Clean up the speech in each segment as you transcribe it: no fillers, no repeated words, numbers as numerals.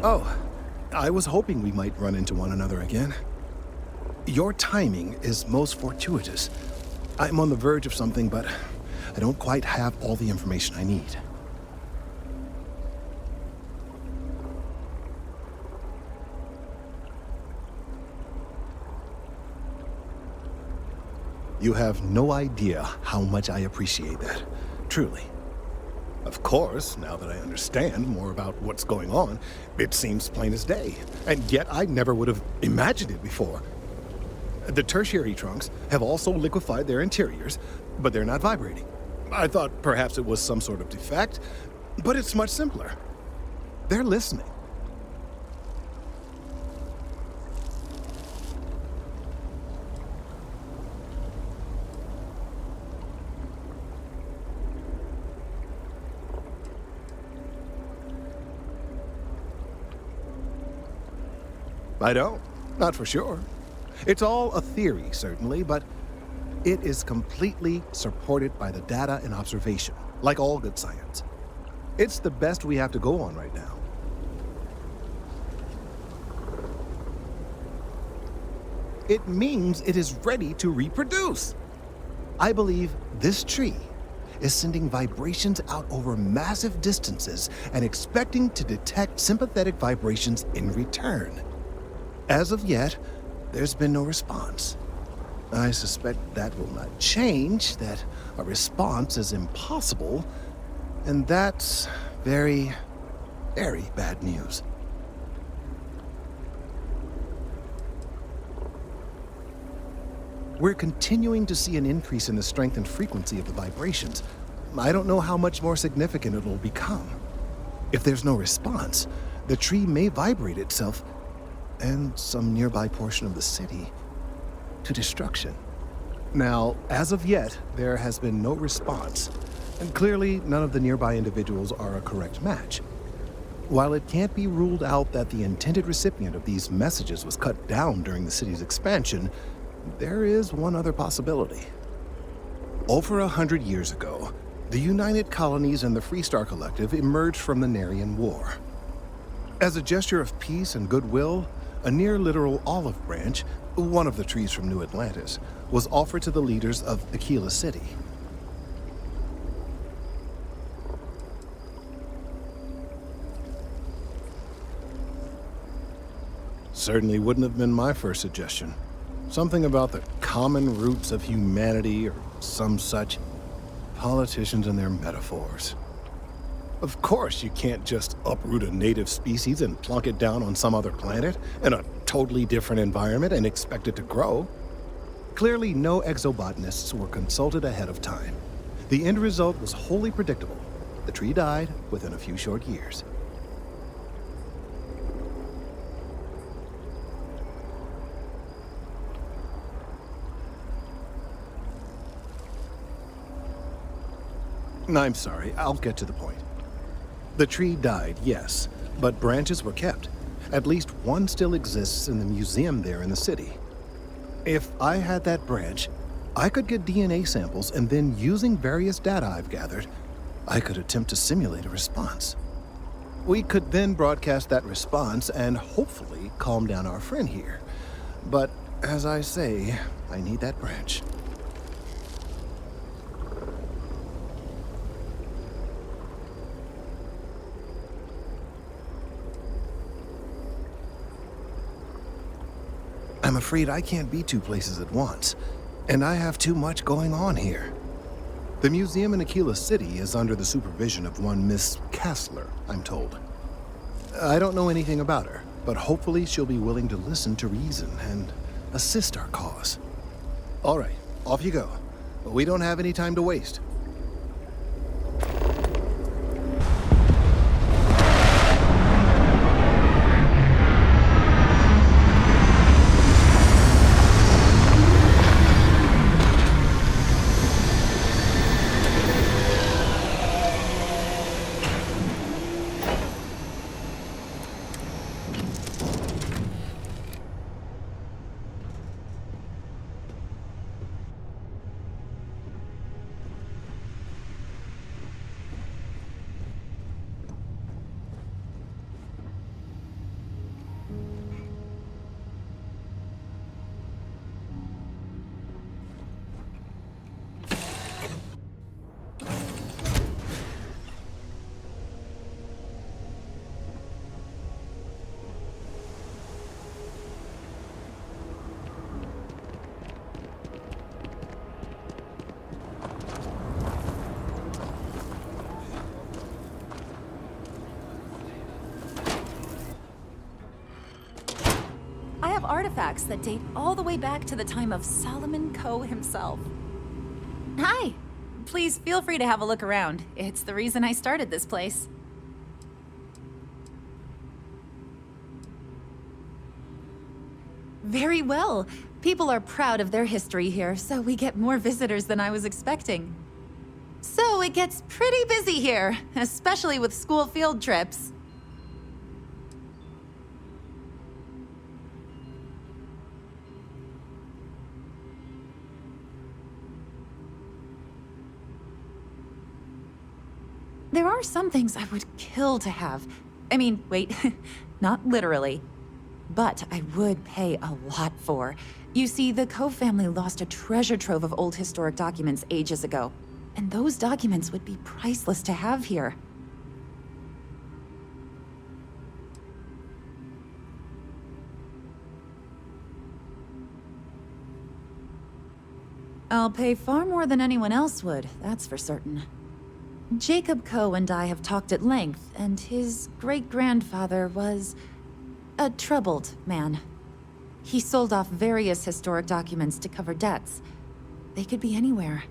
Oh, I was hoping we might run into one another again. Your timing is most fortuitous. I'm on the verge of something, but I don't quite have all the information I need. You have no idea how much I appreciate that, truly. Of course, now that I understand more about what's going on, it seems plain as day, and yet I never would have imagined it before. The tertiary trunks have also liquefied their interiors, but they're not vibrating. I thought perhaps it was some sort of defect, but it's much simpler. They're listening. I don't. Not for sure. It's all a theory, certainly, but it is completely supported by the data and observation, like all good science. It's the best we have to go on right now. It means it is ready to reproduce. I believe this tree is sending vibrations out over massive distances and expecting to detect sympathetic vibrations in return. As of yet, there's been no response. I suspect that will not change, that a response is impossible, and that's very, very bad news. We're continuing to see an increase in the strength and frequency of the vibrations. I don't know how much more significant it'll become. If there's no response, the tree may vibrate itself and some nearby portion of the city to destruction. Now, as of yet, there has been no response, and clearly none of the nearby individuals are a correct match. While it can't be ruled out that the intended recipient of these messages was cut down during the city's expansion, there is one other possibility. Over 100 years ago, the United Colonies and the Freestar Collective emerged from the Narian War. As a gesture of peace and goodwill, a near-literal olive branch, one of the trees from New Atlantis, was offered to the leaders of Aquila City. Certainly wouldn't have been my first suggestion. Something about the common roots of humanity or some such. Politicians and their metaphors. Of course, you can't just uproot a native species and plunk it down on some other planet in a totally different environment and expect it to grow. Clearly, no exobotanists were consulted ahead of time. The end result was wholly predictable. The tree died within a few short years. I'm sorry, I'll get to the point. The tree died, yes, but branches were kept. At least one still exists in the museum there in the city. If I had that branch, I could get DNA samples, and then using various data I've gathered, I could attempt to simulate a response. We could then broadcast that response and hopefully calm down our friend here. But as I say, I need that branch. I'm afraid I can't be two places at once, and I have too much going on here. The museum in Aquila City is under the supervision of one Miss Kessler, I'm told. I don't know anything about her, but hopefully she'll be willing to listen to reason and assist our cause. All right, off you go. We don't have any time to waste. artifacts that date all the way back to the time of Solomon Coe himself. Hi! Please feel free to have a look around. It's the reason I started this place. Very well. People are proud of their history here, so we get more visitors than I was expecting. So it gets pretty busy here, especially with school field trips. There are some things I would kill to have. I mean, wait, not literally. But I would pay a lot for. You see, the Coe family lost a treasure trove of old historic documents ages ago. And those documents would be priceless to have here. I'll pay far more than anyone else would, that's for certain. Jacob Coe and I have talked at length, and his great-grandfather was a troubled man. He sold off various historic documents to cover debts. They could be anywhere.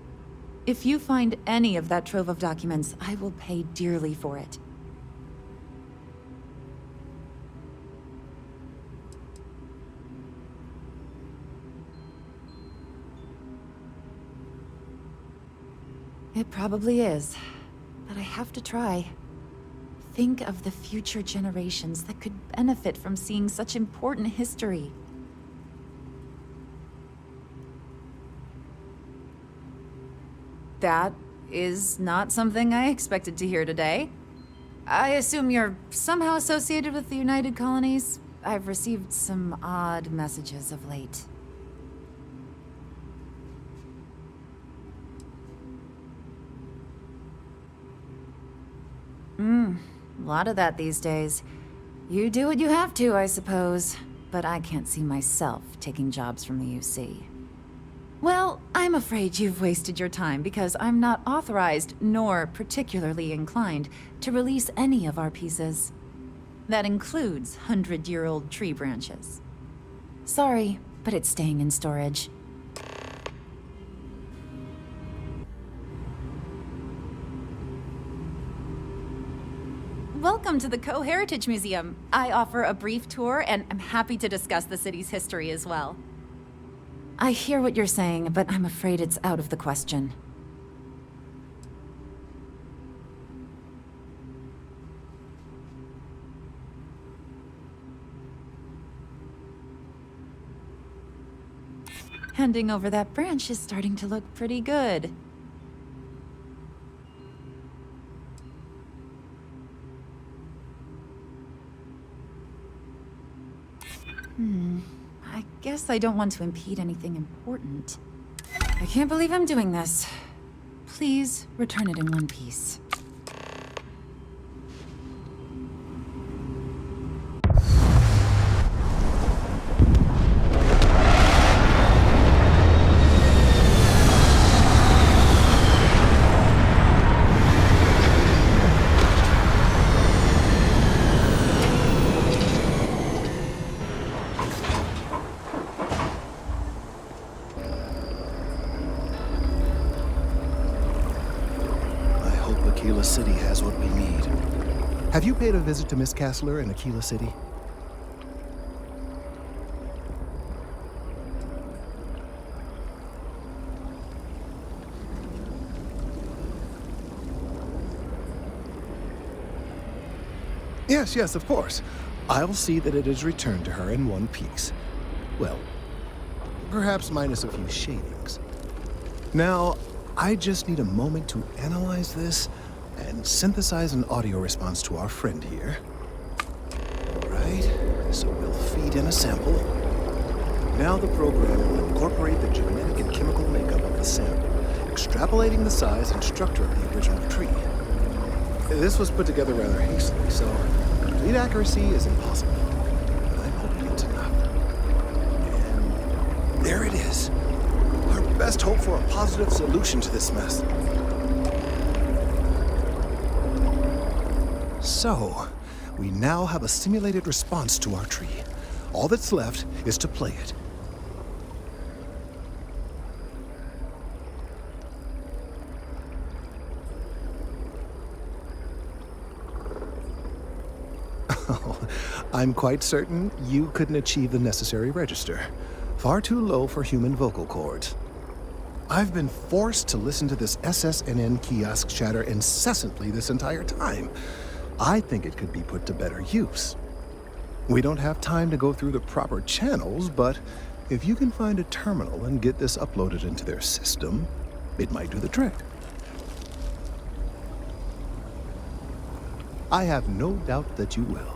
If you find any of that trove of documents, I will pay dearly for it. It probably is, but I have to try. Think of the future generations that could benefit from seeing such important history. That is not something I expected to hear today. I assume you're somehow associated with the United Colonies? I've received some odd messages of late. A lot of that these days. You do what you have to, I suppose. But I can't see myself taking jobs from the UC. Well, I'm afraid you've wasted your time because I'm not authorized, nor particularly inclined, to release any of our pieces. That includes 100-year-old tree branches. Sorry, but it's staying in storage. Welcome to the Coe Heritage Museum. I offer a brief tour, and I'm happy to discuss the city's history as well. I hear what you're saying, but I'm afraid it's out of the question. Handing over that branch is starting to look pretty good. I guess I don't want to impede anything important. I can't believe I'm doing this. Please return it in one piece. Aquila City has what we need. Have you paid a visit to Miss Castler in Aquila City? Yes, of course. I'll see that it is returned to her in one piece. Well, perhaps minus a few shadings. Now, I just need a moment to analyze this and synthesize an audio response to our friend here. All right, so we'll feed in a sample. Now the program will incorporate the genetic and chemical makeup of the sample, extrapolating the size and structure of the original tree. This was put together rather hastily, so complete accuracy is impossible. But I'm hoping it's enough. And there it is. Our best hope for a positive solution to this mess. So, we now have a simulated response to our tree. All that's left is to play it. Oh, I'm quite certain you couldn't achieve the necessary register. Far too low for human vocal cords. I've been forced to listen to this SSNN kiosk chatter incessantly this entire time. I think it could be put to better use. We don't have time to go through the proper channels, but if you can find a terminal and get this uploaded into their system, it might do the trick. I have no doubt that you will.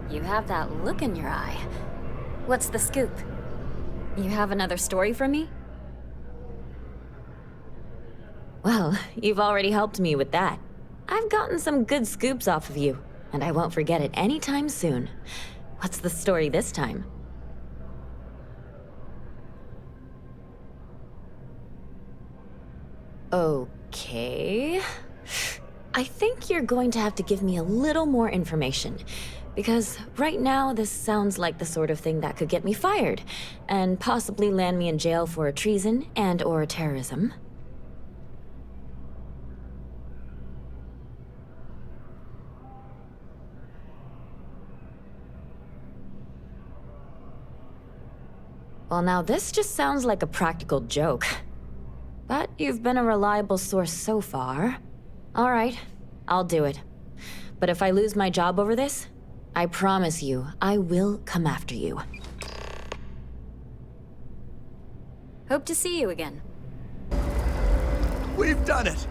You have that look in your eye. What's the scoop? You have another story for me? Well, you've already helped me with that. I've gotten some good scoops off of you, and I won't forget it anytime soon. What's the story this time? Okay. I think you're going to have to give me a little more information. Because right now, this sounds like the sort of thing that could get me fired, and possibly land me in jail for treason and/or terrorism. Well, now this just sounds like a practical joke. But you've been a reliable source so far. All right, I'll do it. But if I lose my job over this, I promise you, I will come after you. Hope to see you again. We've done it!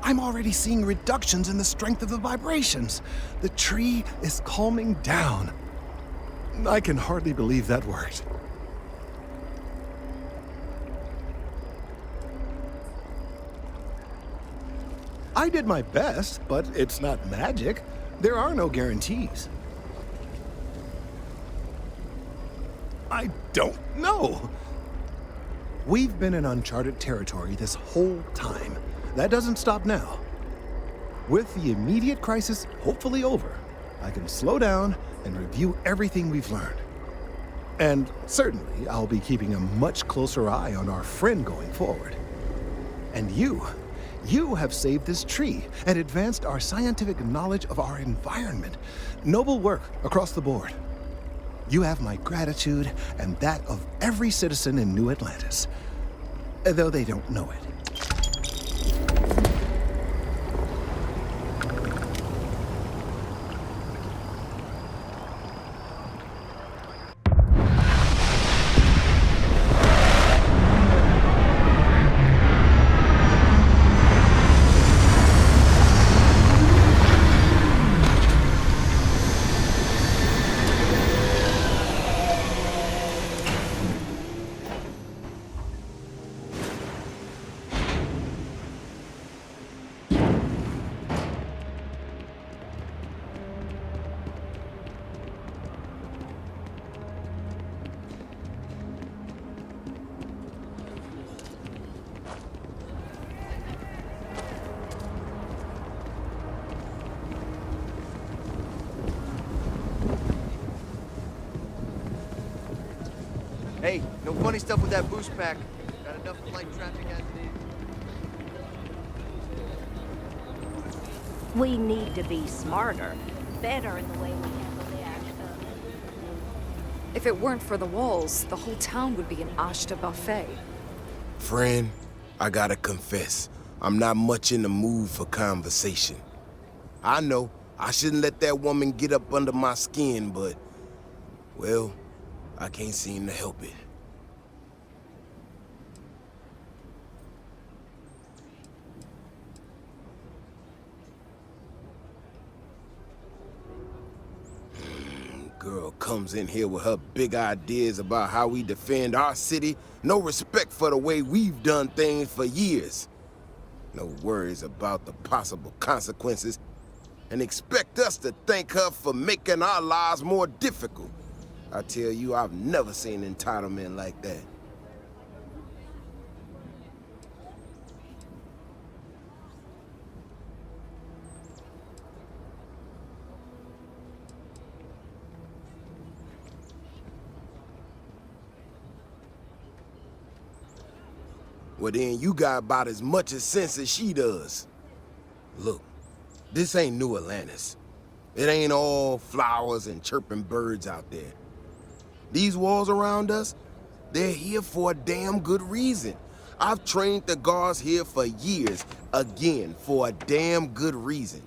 I'm already seeing reductions in the strength of the vibrations. The tree is calming down. I can hardly believe that worked. I did my best, but it's not magic. There are no guarantees. I don't know. We've been in uncharted territory this whole time. That doesn't stop now. With the immediate crisis hopefully over, I can slow down and review everything we've learned. And certainly, I'll be keeping a much closer eye on our friend going forward. And you have saved this tree and advanced our scientific knowledge of our environment. Noble work across the board. You have my gratitude and that of every citizen in New Atlantis, though they don't know it. Hey, no funny stuff with that boost pack. Got enough flight traffic as it is. We need to be smarter, better in the way we handle the action. If it weren't for the walls, the whole town would be an ashta buffet. Friend, I gotta confess, I'm not much in the mood for conversation. I know, I shouldn't let that woman get up under my skin, but, well, I can't seem to help it. Girl comes in here with her big ideas about how we defend our city. No respect for the way we've done things for years. No worries about the possible consequences. and expect us to thank her for making our lives more difficult. I tell you, I've never seen entitlement like that. Well then, you got about as much as sense as she does. Look, this ain't New Atlantis. It ain't all flowers and chirping birds out there. These walls around us, they're here for a damn good reason. I've trained the guards here for years, again, for a damn good reason.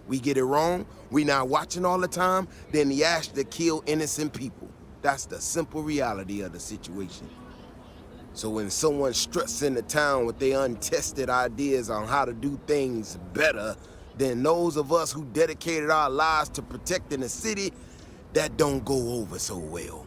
We get it wrong, we not watching all the time, then the ash to kill innocent people. That's the simple reality of the situation. So when someone struts into town with their untested ideas on how to do things better than those of us who dedicated our lives to protecting the city, that don't go over so well.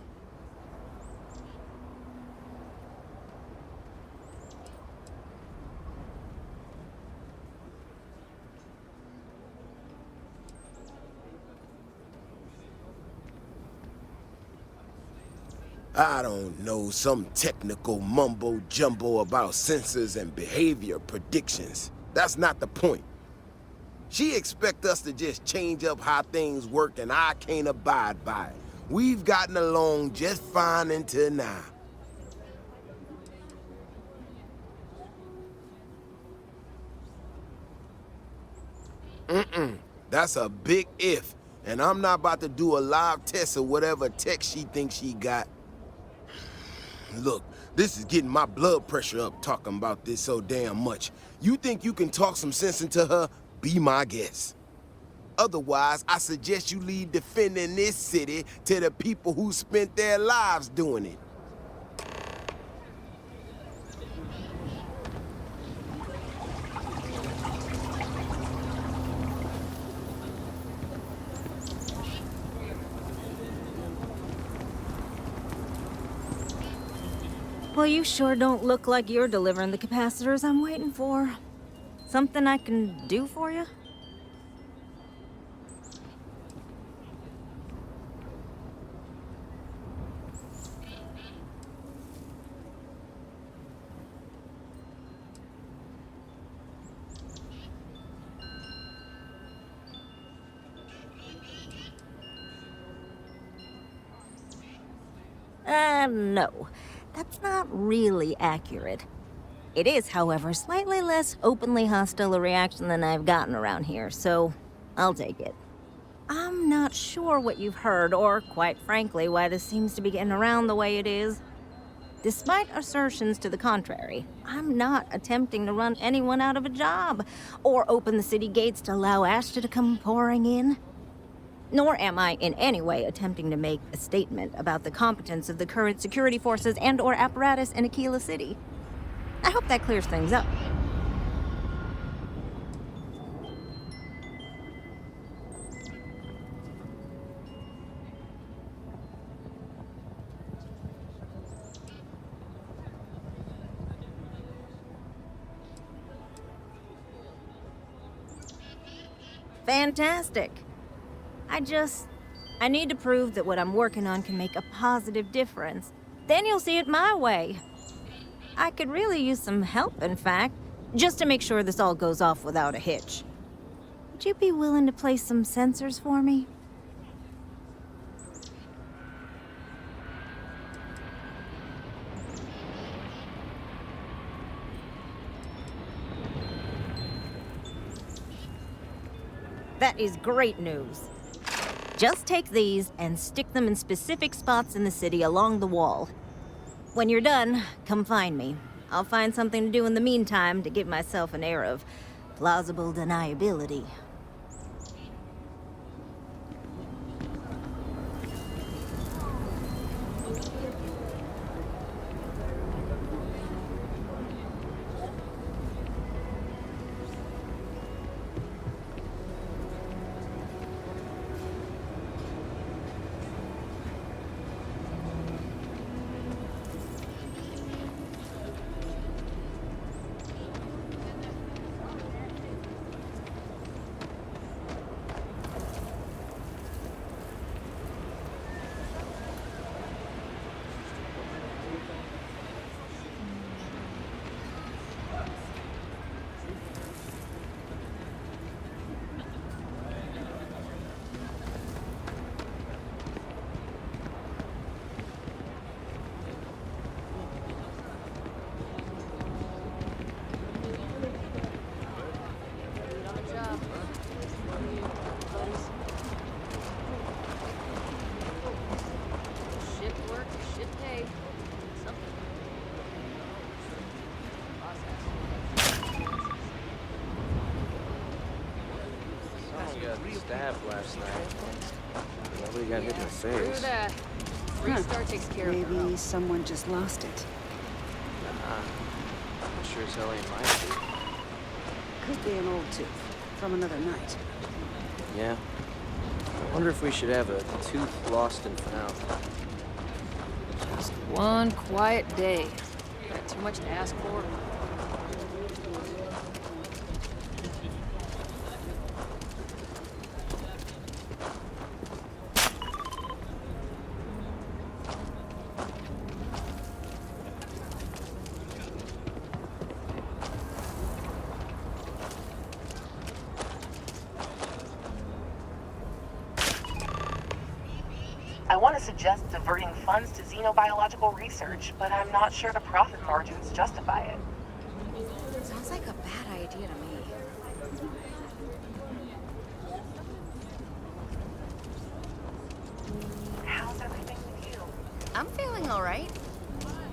I don't know, some technical mumbo-jumbo about sensors and behavior predictions. That's not the point. She expects us to just change up how things work, and I can't abide by it. We've gotten along just fine until now. That's a big if, and I'm not about to do a live test of whatever tech she thinks she got. Look, this is getting my blood pressure up talking about this so damn much. You think you can talk some sense into her? Be my guest. Otherwise, I suggest you leave defending this city to the people who spent their lives doing it. Well, you sure don't look like you're delivering the capacitors I'm waiting for. Something I can do for you? No. That's not really accurate. It is, however, slightly less openly hostile a reaction than I've gotten around here, so I'll take it. I'm not sure what you've heard, or quite frankly, why this seems to be getting around the way it is. Despite assertions to the contrary, I'm not attempting to run anyone out of a job, or open the city gates to allow Ashta to come pouring in. Nor am I in any way attempting to make a statement about the competence of the current security forces and/or apparatus in Aquila City. I hope that clears things up. Fantastic. I need to prove that what I'm working on can make a positive difference. Then you'll see it my way. I could really use some help, in fact, just to make sure this all goes off without a hitch. Would you be willing to place some sensors for me? That is great news. Just take these and stick them in specific spots in the city along the wall. When you're done, come find me. I'll find something to do in the meantime to give myself an air of plausible deniability. stabbed last night. Nobody got hit in the Screw face. that. Restart takes care of it. Maybe someone just lost it. I'm sure as hell ain't my tooth. Could be an old tooth from another night. Yeah. I wonder if we should have a tooth lost and found. Just one quiet day. Not too much to ask for. I want to suggest diverting funds to xenobiological research, but I'm not sure the profit margins justify it. Sounds like a bad idea to me. How's everything with you? I'm feeling all right.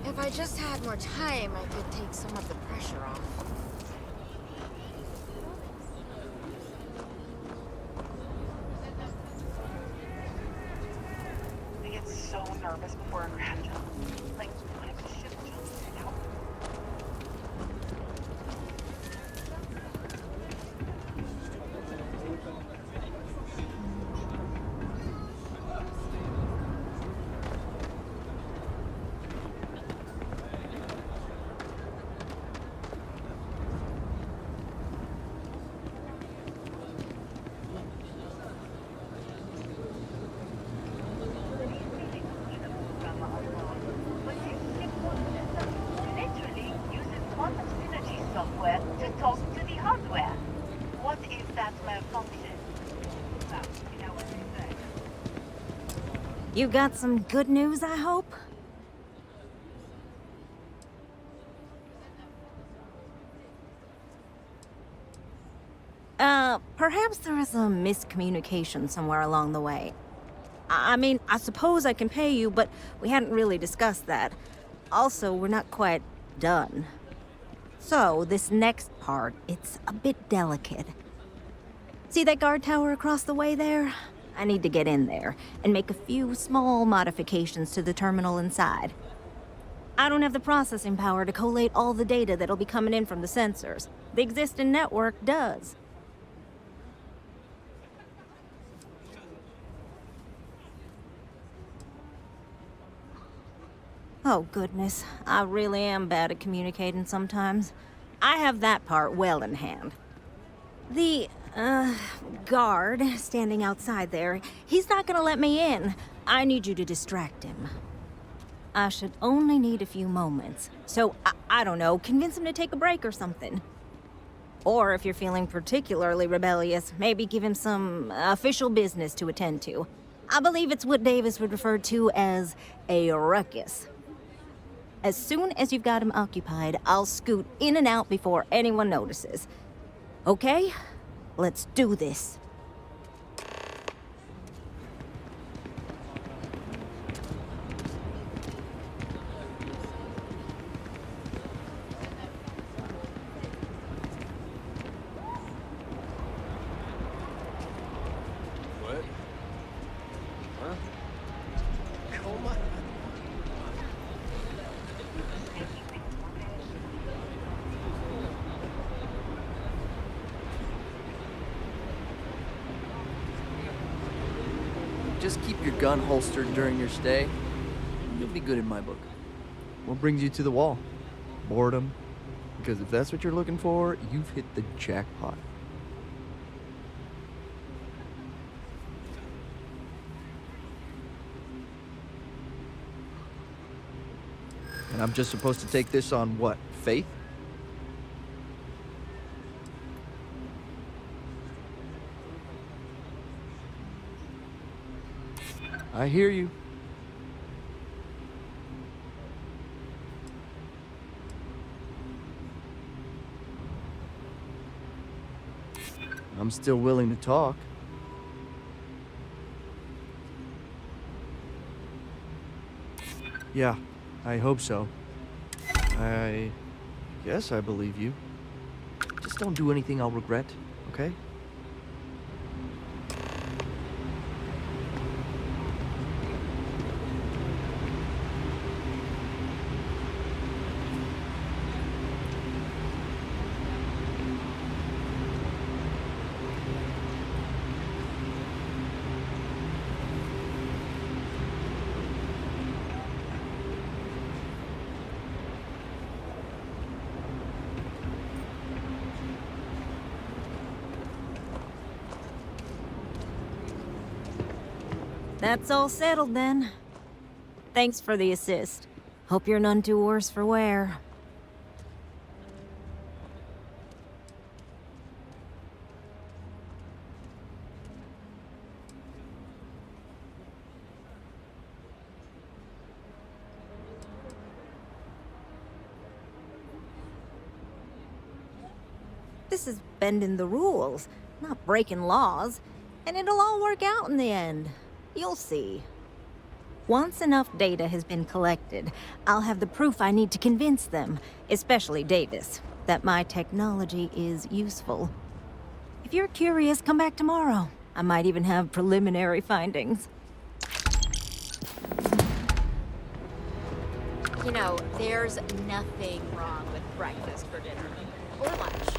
If I just had more time, I could take some of the pressure off. I get so nervous before a crash jump. Like, what if the ship jumps out? Literally uses quantum synergy software to talk to the hardware. What is that malfunction? Well, you know what they say. You got some good news, I hope? Perhaps there is a miscommunication somewhere along the way. I mean, I suppose I can pay you, but we hadn't really discussed that. Also, we're not quite done. So, this next part, it's a bit delicate. See that guard tower across the way there? I need to get in there and make a few small modifications to the terminal inside. I don't have the processing power to collate all the data that'll be coming in from the sensors. The existing network does. Oh, goodness. I really am bad at communicating sometimes. I have that part well in hand. The, guard standing outside there, he's not gonna let me in. I need you to distract him. I should only need a few moments. So, I don't know, convince him to take a break or something. Or if you're feeling particularly rebellious, maybe give him some official business to attend to. I believe it's what Davis would refer to as a ruckus. As soon as you've got him occupied, I'll scoot in and out before anyone notices. Okay? Let's do this. What? Huh? Come on. Just keep your gun holstered during your stay. You'll be good in my book. What brings you to the wall? Boredom? Because if that's what you're looking for, you've hit the jackpot. And I'm just supposed to take this on what? Faith? I hear you. I'm still willing to talk. Yeah, I hope so. I guess I believe you. Just don't do anything I'll regret, okay? That's all settled then. Thanks for the assist. Hope you're none too worse for wear. This is bending the rules, not breaking laws, and it'll all work out in the end. You'll see. Once enough data has been collected, I'll have the proof I need to convince them, especially Davis, that my technology is useful. If you're curious, come back tomorrow. I might even have preliminary findings. You know, there's nothing wrong with breakfast for dinner. Or lunch.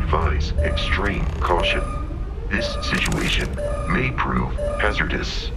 advise extreme caution. This situation may prove hazardous.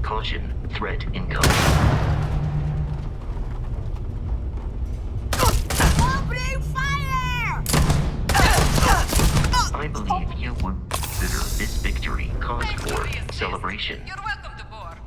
Caution, threat incoming. Opening fire! I believe you would consider this victory cause for celebration. You're welcome to board.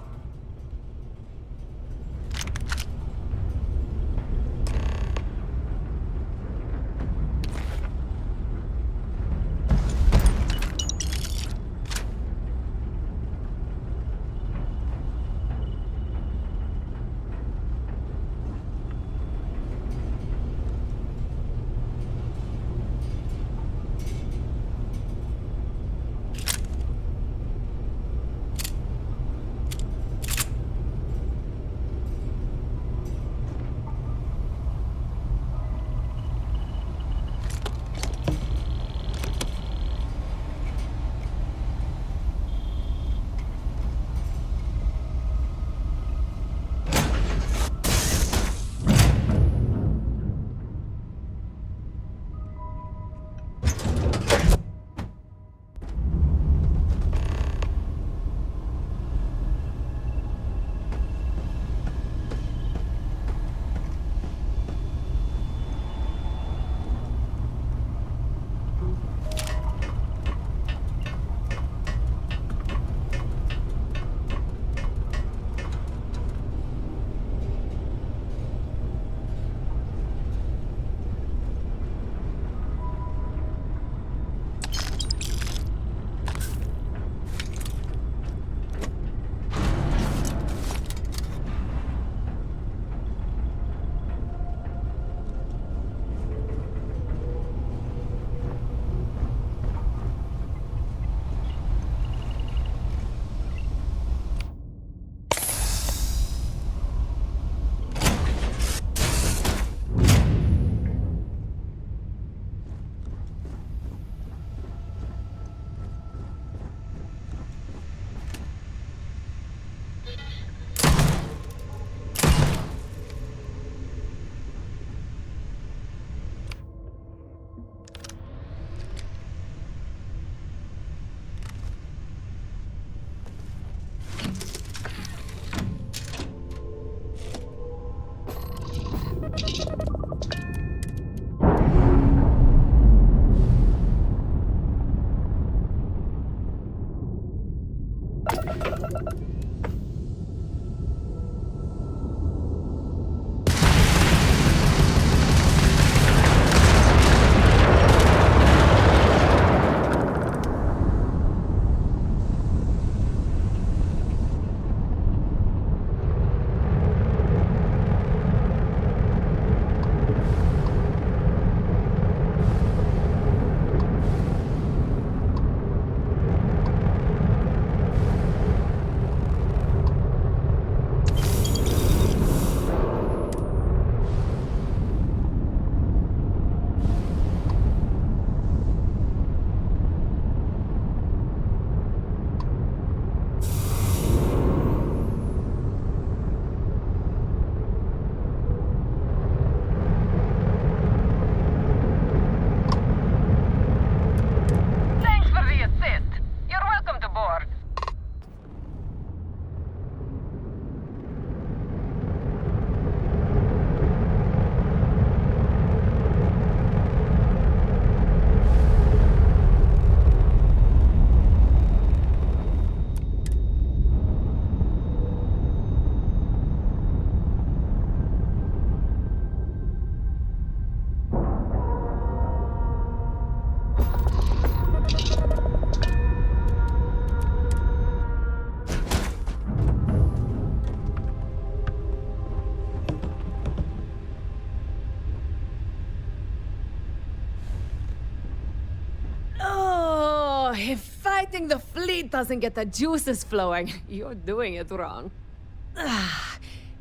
Lighting the fleet doesn't get the juices flowing. You're doing it wrong.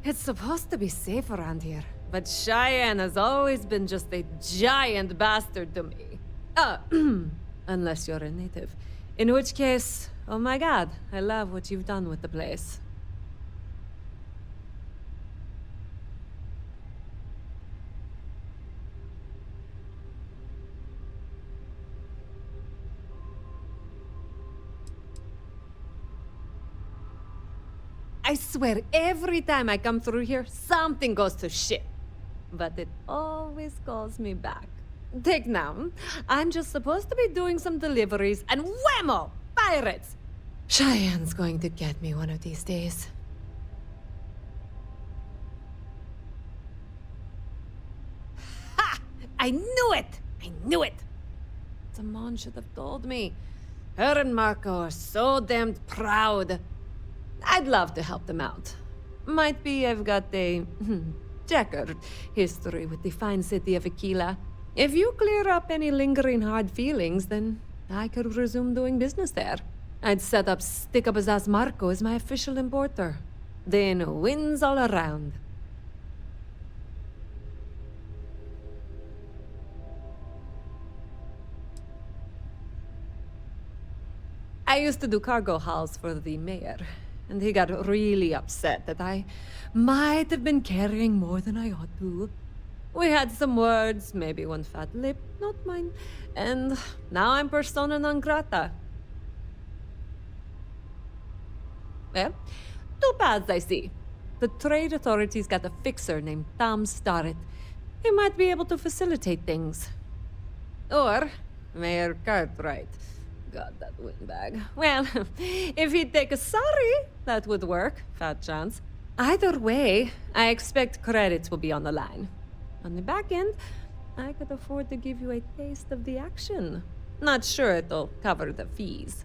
It's supposed to be safe around here, but Cheyenne has always been just a giant bastard to me. Unless you're a native. In which case, oh my god, I love what you've done with the place. I swear, every time I come through here, something goes to shit. But it always calls me back. Take now. I'm just supposed to be doing some deliveries, and whammo! Pirates! Cheyenne's going to get me one of these days. Ha! I knew it! I knew it! Simone should have told me. Her and Marco are so damned proud. I'd love to help them out. Might be I've got a checkered history with the fine city of Aquila. If you clear up any lingering hard feelings, then I could resume doing business there. I'd set up Stick-Up-His-Ass Marco as my official importer. Then wins all around. I used to do cargo hauls for the mayor, and he got really upset that I might have been carrying more than I ought to. We had some words, maybe one fat lip, not mine, and now I'm persona non grata. Well, two paths I see. The trade authorities got a fixer named Tom Starrett. He might be able to facilitate things. Or Mayor Cartwright. God, that windbag. Well, if he'd take a sorry, that would work. Fat chance. Either way, I expect credits will be on the line. On the back end, I could afford to give you a taste of the action. Not sure it'll cover the fees.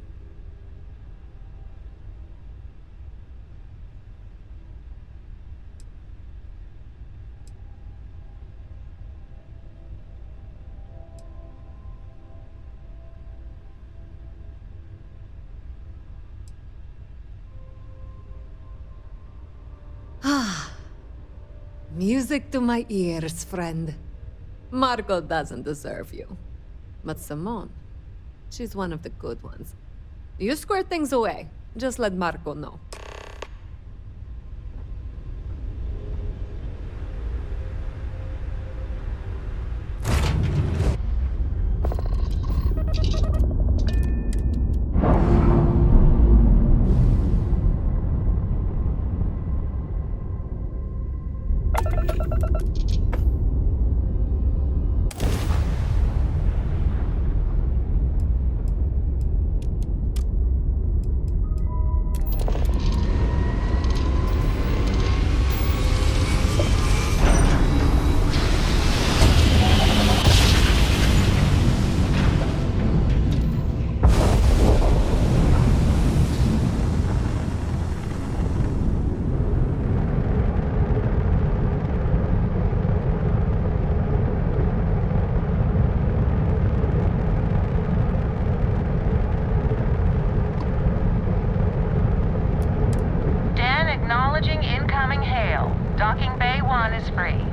Music to my ears, friend. Marco doesn't deserve you. But Simone, she's one of the good ones. You square things away. Just let Marco know. Acknowledging incoming hail. Docking Bay 1 is free.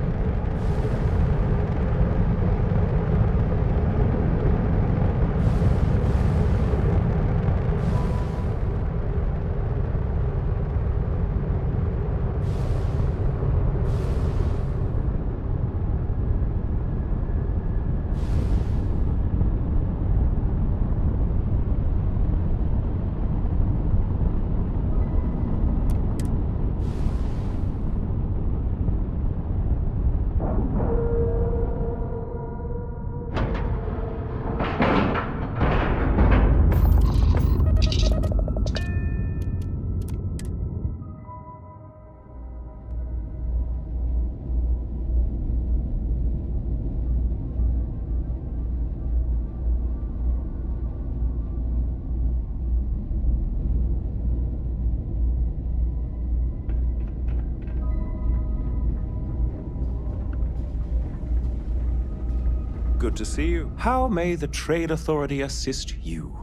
Good to see you. How may the Trade Authority assist you?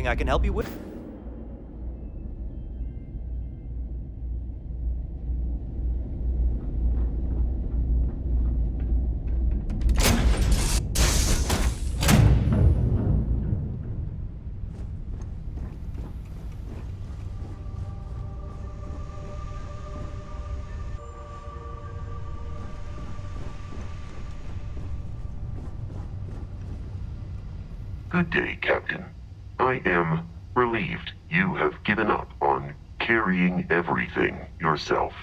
I can help you with? Good day, Captain. I am relieved you have given up on carrying everything yourself.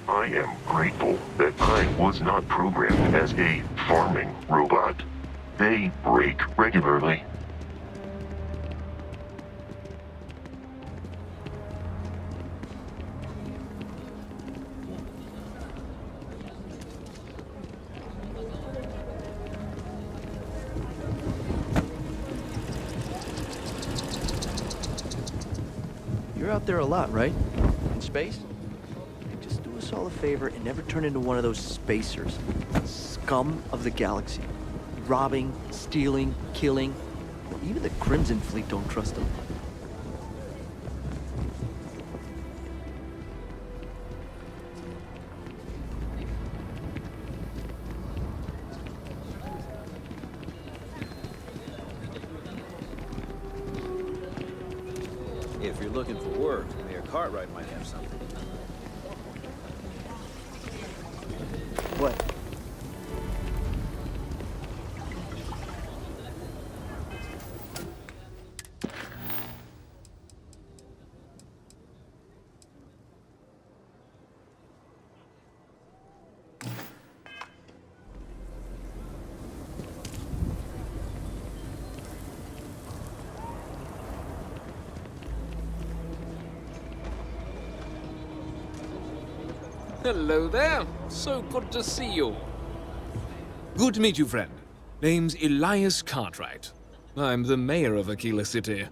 I am grateful that I was not programmed as a farming robot. They break regularly. You're out there a lot, right? In space? Just do us all a favor and never turn into one of those spacers. Scum of the galaxy. Robbing, stealing, killing. Even the Crimson Fleet don't trust them. If you're looking for work, Mayor Cartwright might have something. What? Hello there. So good to see you. Good to meet you, friend. Name's Elias Cartwright. I'm the mayor of Aquila City.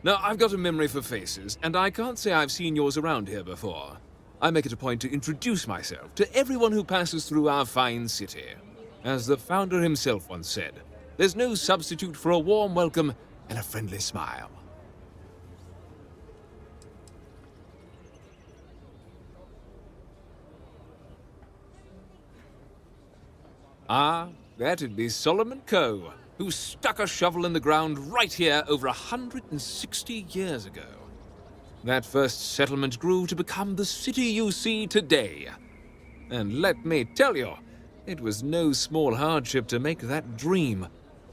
Now, I've got a memory for faces, and I can't say I've seen yours around here before. I make it a point to introduce myself to everyone who passes through our fine city. As the founder himself once said, there's no substitute for a warm welcome and a friendly smile. Ah, that'd be Solomon Coe, who stuck a shovel in the ground right here over 160 years ago. That first settlement grew to become the city you see today. And let me tell you, it was no small hardship to make that dream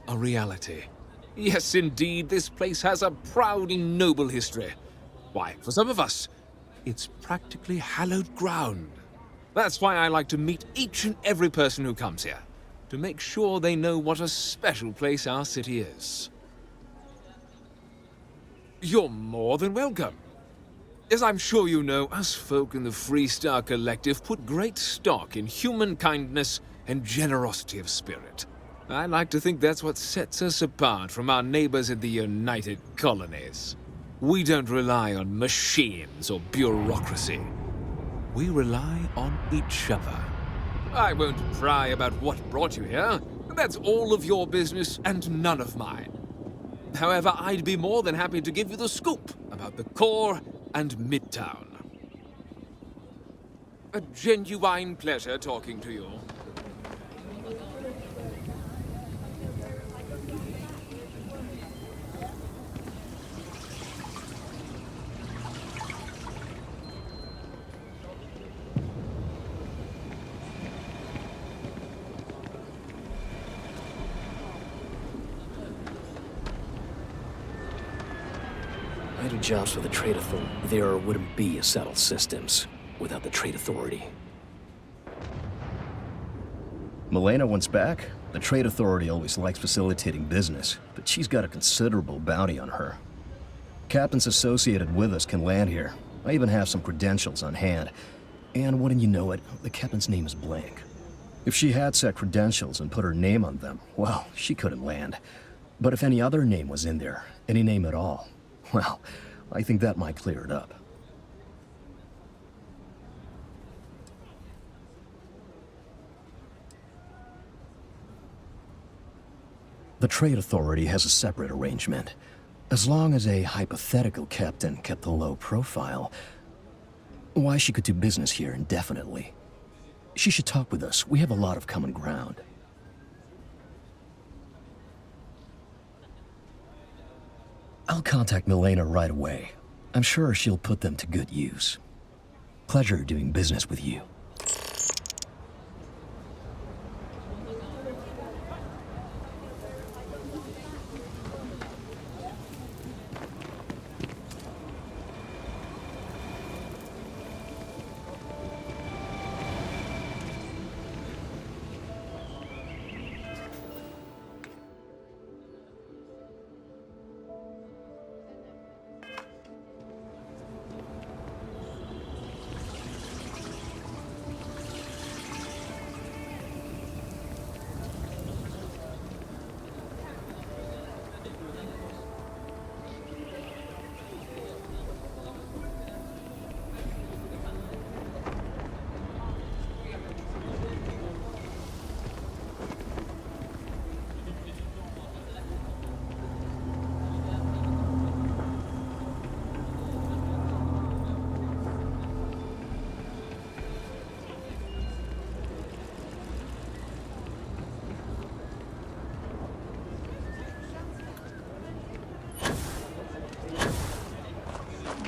a reality. Yes, indeed, this place has a proud and noble history. Why, for some of us, it's practically hallowed ground. That's why I like to meet each and every person who comes here, to make sure they know what a special place our city is. You're more than welcome. As I'm sure you know, us folk in the Freestar Collective put great stock in human kindness and generosity of spirit. I like to think that's what sets us apart from our neighbors in the United Colonies. We don't rely on machines or bureaucracy. We rely on each other. I won't pry about what brought you here. That's all of your business and none of mine. However, I'd be more than happy to give you the scoop about the core and Midtown. A genuine pleasure talking to you. I do jobs for the Trade Authority. There wouldn't be a settled systems without the Trade Authority. Eleena wants back? The Trade Authority always likes facilitating business, but she's got a considerable bounty on her. Captains associated with us can land here. I even have some credentials on hand. And wouldn't you know it, the captain's name is blank. If she had set credentials and put her name on them, well, she couldn't land. But if any other name was in there, any name at all, well, I think that might clear it up. The Trade Authority has a separate arrangement. As long as a hypothetical captain kept a low profile, why she could do business here indefinitely. She should talk with us. We have a lot of common ground. I'll contact Eleena right away. I'm sure she'll put them to good use. Pleasure doing business with you.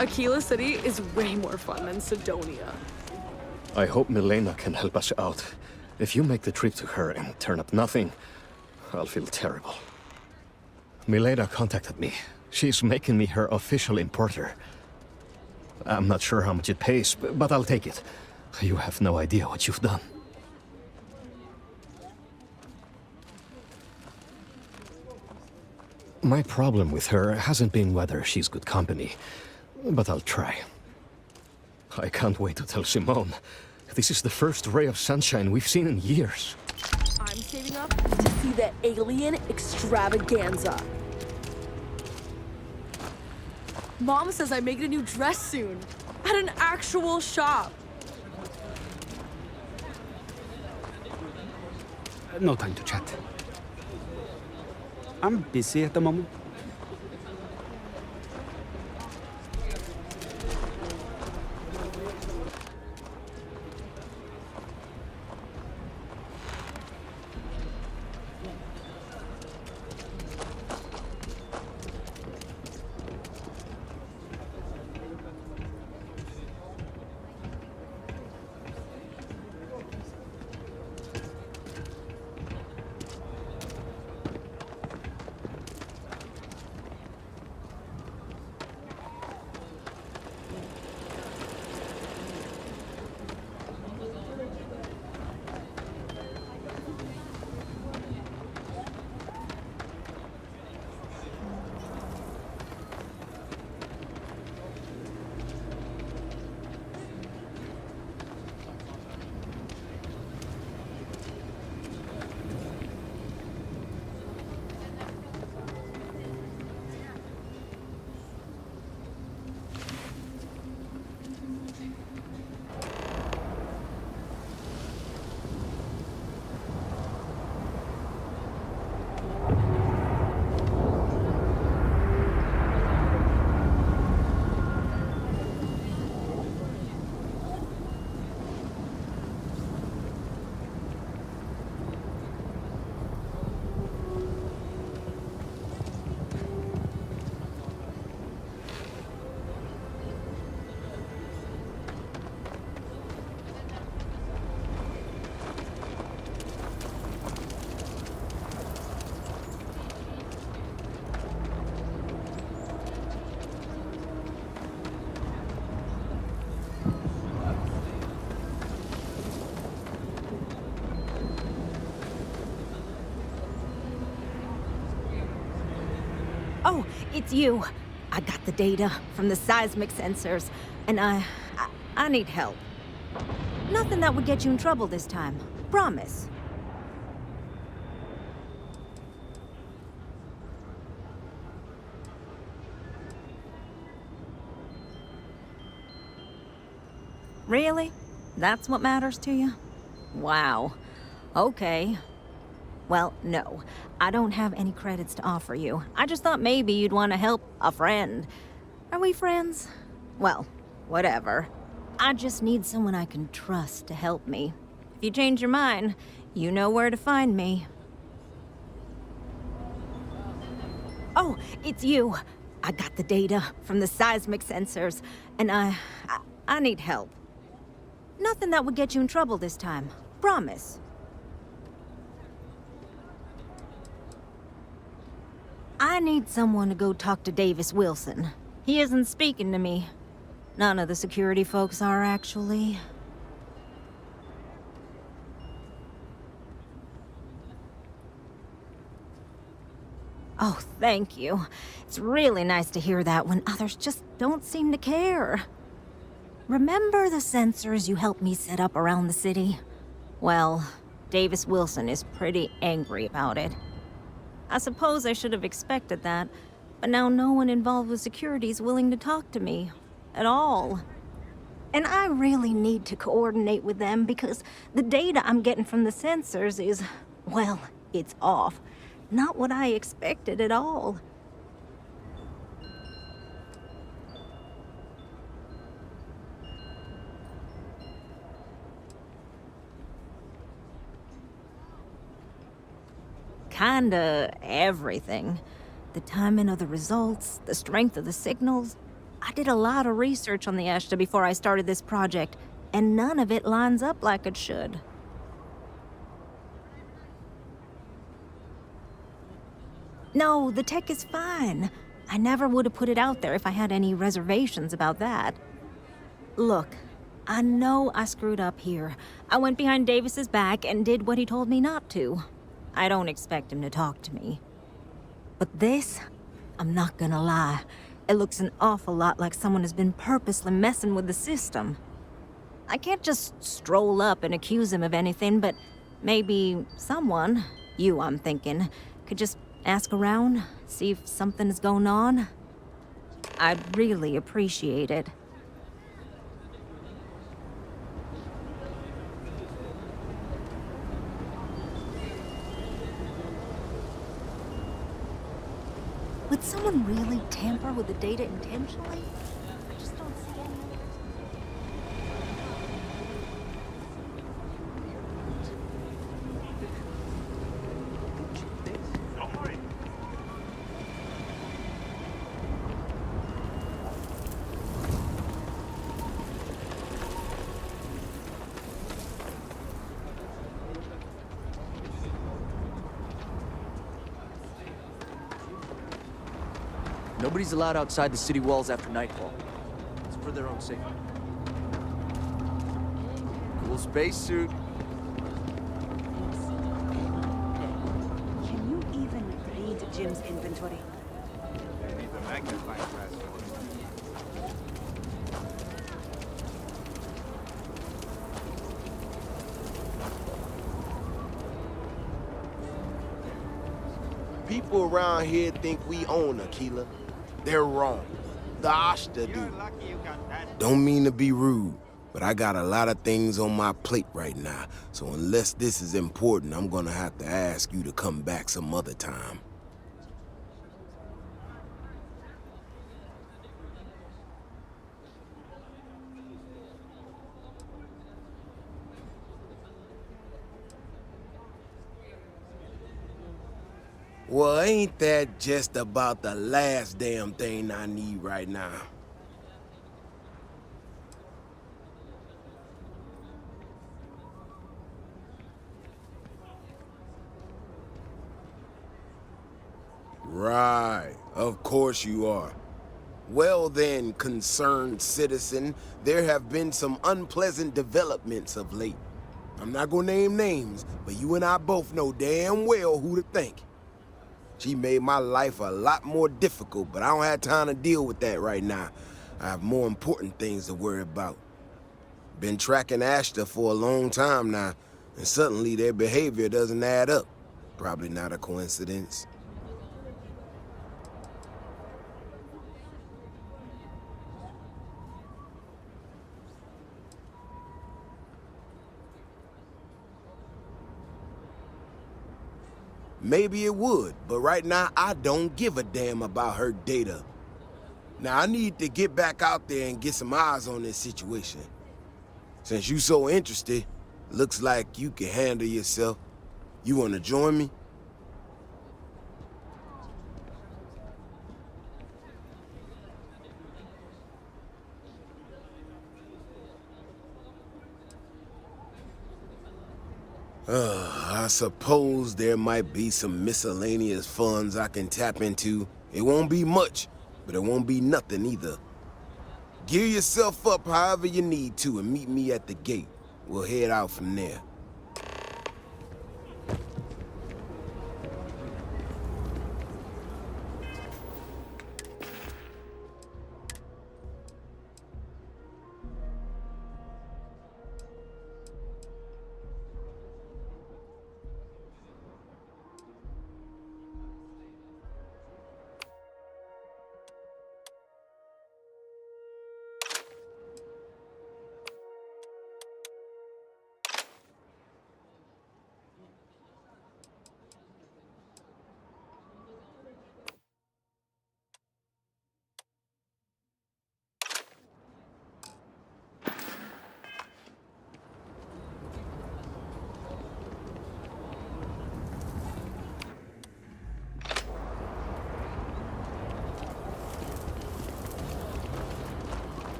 Aquila City is way more fun than Sidonia. I hope Eleena can help us out. If you make the trip to her and turn up nothing, I'll feel terrible. Eleena contacted me. She's making me her official importer. I'm not sure how much it pays, but I'll take it. You have no idea what you've done. My problem with her hasn't been whether she's good company, but I'll try. I can't wait to tell Simone. This is the first ray of sunshine we've seen in years. I'm saving up to see the alien extravaganza. Mom says I'm making a new dress soon, at an actual shop. No time to chat. I'm busy at the moment. it's you. I got the data from the seismic sensors, and I need help. Nothing that would get you in trouble this time. Promise. Really? That's what matters to you? Wow. Okay. Well, no. I don't have any credits to offer you. I just thought maybe you'd want to help a friend. Are we friends? Well, whatever. I just need someone I can trust to help me. If you change your mind, you know where to find me. Oh, it's you. I got the data from the seismic sensors, and I need help. Nothing that would get you in trouble this time. Promise. I need someone to go talk to Davis Wilson. He isn't speaking to me. None of the security folks are, actually. Oh, thank you. It's really nice to hear that when others just don't seem to care. Remember the sensors you helped me set up around the city? Well, Davis Wilson is pretty angry about it. I suppose I should have expected that, but now no one involved with security is willing to talk to me. At all. And I really need to coordinate with them because the data I'm getting from the sensors is, well, it's off. Not what I expected at all. Kinda everything. The timing of the results, the strength of the signals. I did a lot of research on the Ashta before I started this project, and none of it lines up like it should. No, the tech is fine. I never would have put it out there if I had any reservations about that. Look, I know I screwed up here. I went behind Davis's back and did what he told me not to. I don't expect him to talk to me. But this, I'm not gonna lie, it looks an awful lot like someone has been purposely messing with the system. I can't just stroll up and accuse him of anything, but maybe someone, you I'm thinking, could just ask around, see if something's going on. I'd really appreciate it. Would someone really tamper with the data intentionally? I just don't see any. Nobody's allowed outside the city walls after nightfall. It's for their own safety. Cool spacesuit. Can you even read Jim's inventory? Need the magnifying glass. People around here think we own Aquila. They're wrong. The Ashta do. Don't mean to be rude, but I got a lot of things on my plate right now, so unless this is important, I'm gonna have to ask you to come back some other time. Well, ain't that just about the last damn thing I need right now? Right, of course you are. Well then, concerned citizen, there have been some unpleasant developments of late. I'm not gonna name names, but you and I both know damn well who to thank. She made my life a lot more difficult, but I don't have time to deal with that right now. I have more important things to worry about. Been tracking Ashta for a long time now, and suddenly their behavior doesn't add up. Probably not a coincidence. Maybe it would, but right now I don't give a damn about her data. Now I need to get back out there and get some eyes on this situation. Since you so interested, looks like you can handle yourself. You wanna join me? I suppose there might be some miscellaneous funds I can tap into. It won't be much, but it won't be nothing either. Gear yourself up however you need to and meet me at the gate. We'll head out from there.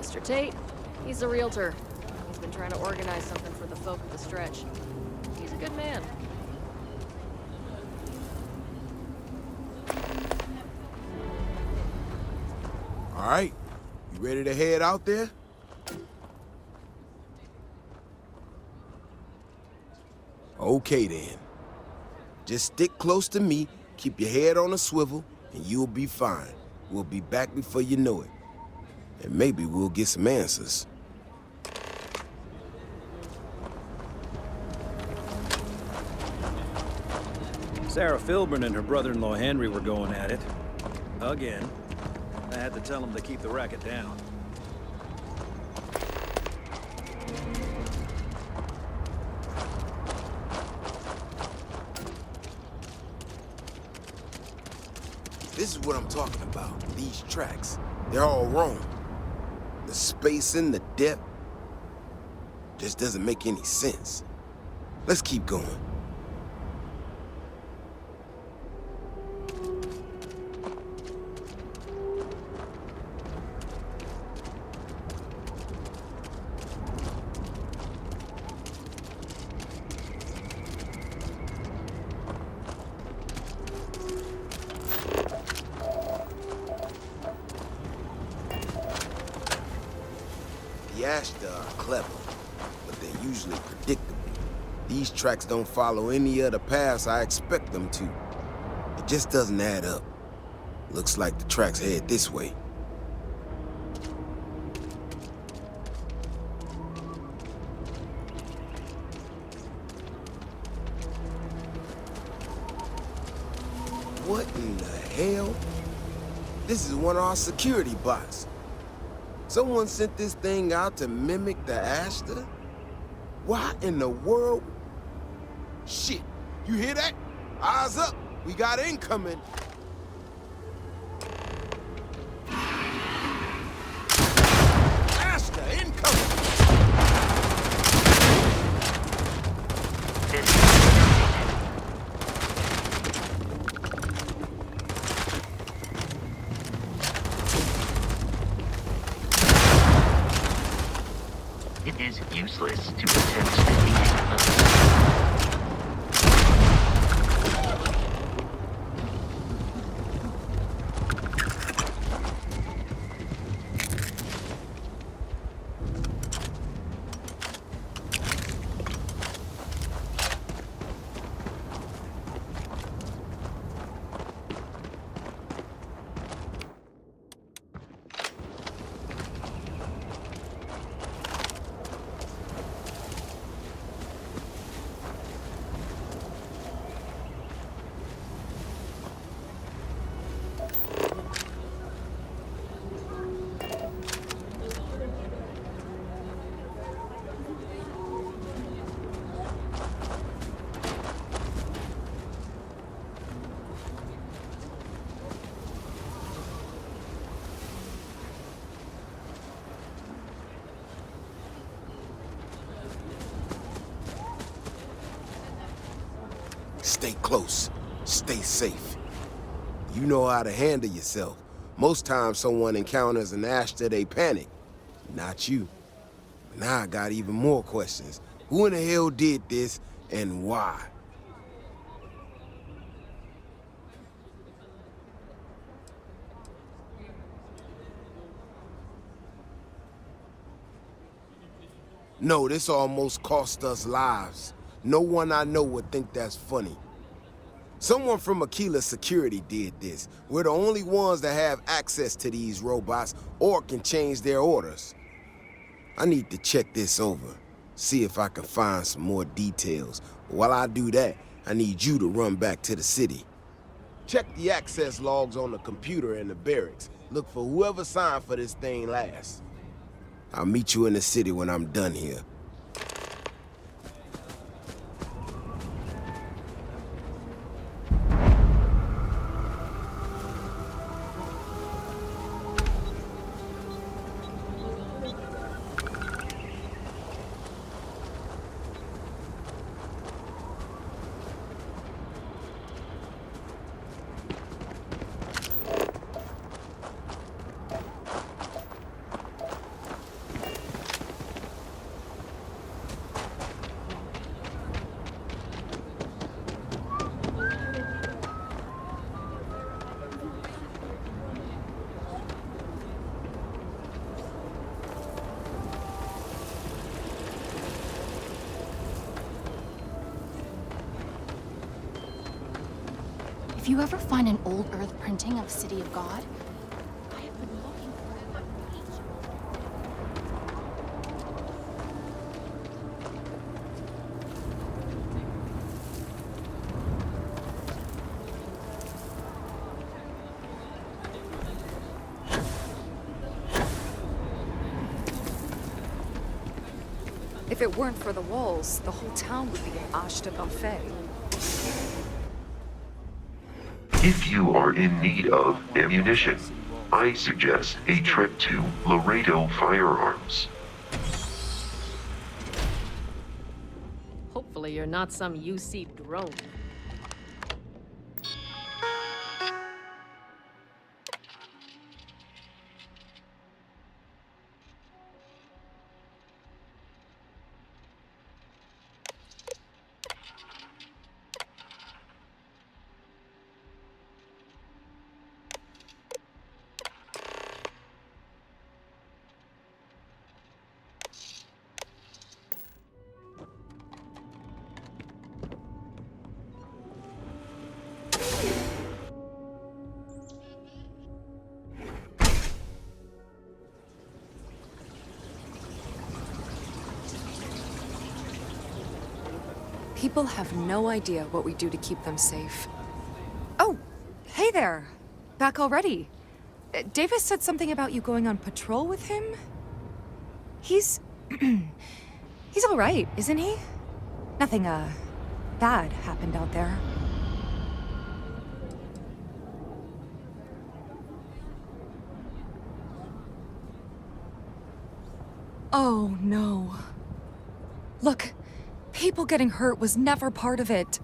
Mr. Tate, he's a realtor. He's been trying to organize something for the folk of the stretch. He's a good man. All right, you ready to head out there? Okay then. Just stick close to me, keep your head on a swivel, and you'll be fine. We'll be back before you know it. And maybe we'll get some answers. Sarah Filburn and her brother-in-law Henry were going at it. Again. I had to tell them to keep the racket down. This is what I'm talking about. These tracks. They're all wrong. The spacing, the depth, just doesn't make any sense. Let's keep going. The Ashta are clever, but they're usually predictable. These tracks don't follow any other paths I expect them to. It just doesn't add up. Looks like the tracks head this way. What in the hell? This is one of our security bots. Someone sent this thing out to mimic the Ashta? Why in the world? Shit, you hear that? Eyes up, we got incoming. Ashta incoming! It is useless to attempt defeating others. stay close. Stay safe. You know how to handle yourself. Most times someone encounters an Ashta, they panic. Not you. Now I got even more questions. Who in the hell did this, and why? No, this almost cost us lives. No one I know would think that's funny. Someone from Aquila Security did this. We're the only ones that have access to these robots or can change their orders. I need to check this over, see if I can find some more details. While I do that, I need you to run back to the city. Check the access logs on the computer in the barracks. Look for whoever signed for this thing last. I'll meet you in the city when I'm done here. If you ever find an old Earth printing of City of God, I have been looking for it for ages. If it weren't for the walls, the whole town would be an Ashta buffet. If you are in need of ammunition, I suggest a trip to Laredo Firearms. Hopefully you're not some UC drone. People have no idea what we do to keep them safe. Oh, hey there. Back already. Davis said something about you going on patrol with him? He's... he's all right, isn't he? Nothing, bad happened out there. Oh, no. Look, people getting hurt was never part of it.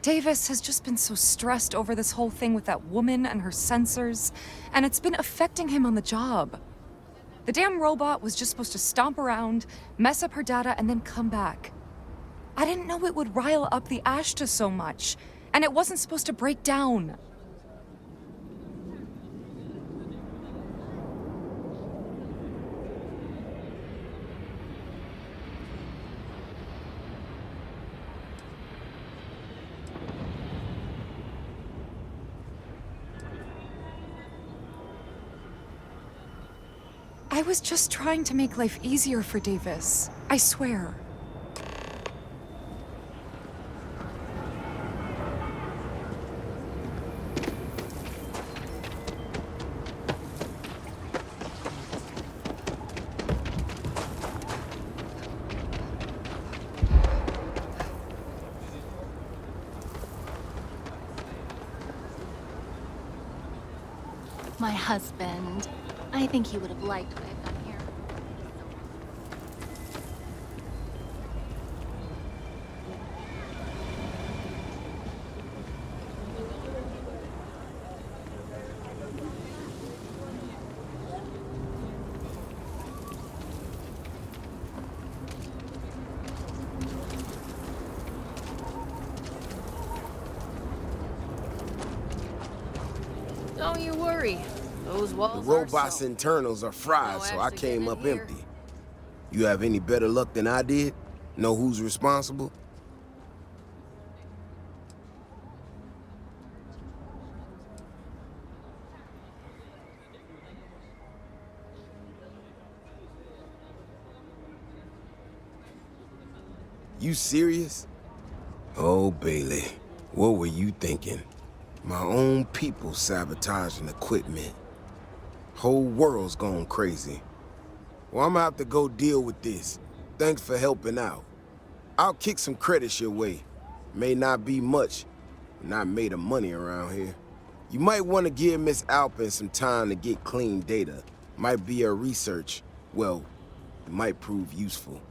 Davis has just been so stressed over this whole thing with that woman and her sensors, and it's been affecting him on the job. The damn robot was just supposed to stomp around, mess up her data, and then come back. I didn't know it would rile up the Ashta so much, and it wasn't supposed to break down. I was just trying to make life easier for Davis. I swear. My husband. I think he would have liked what I've done here. theory. Those The walls robot's internals are fried, so I came up empty. You have any better luck than I did? Know who's responsible? You serious? Oh, Bailey, what were you thinking? My own people sabotaging equipment. Whole world's gone crazy. Well, I'm gonna have to go deal with this. Thanks for helping out. I'll kick some credits your way. May not be much, but not made of money around here. You might want to give Miss Alpin some time to get clean data. Might be her research. Well, it might prove useful.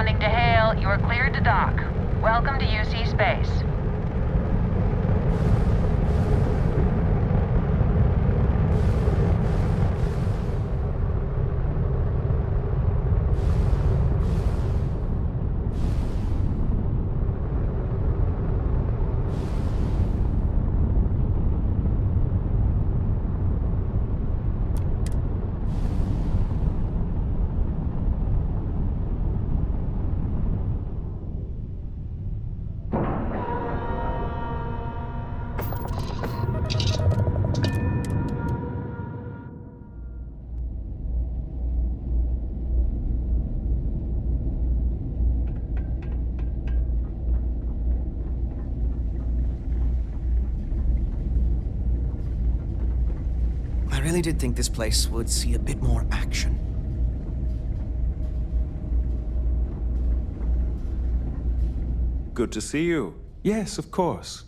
responding to hail. You are cleared to dock. Welcome to UC Space. I really did think this place would see a bit more action. Good to see you. Yes, of course.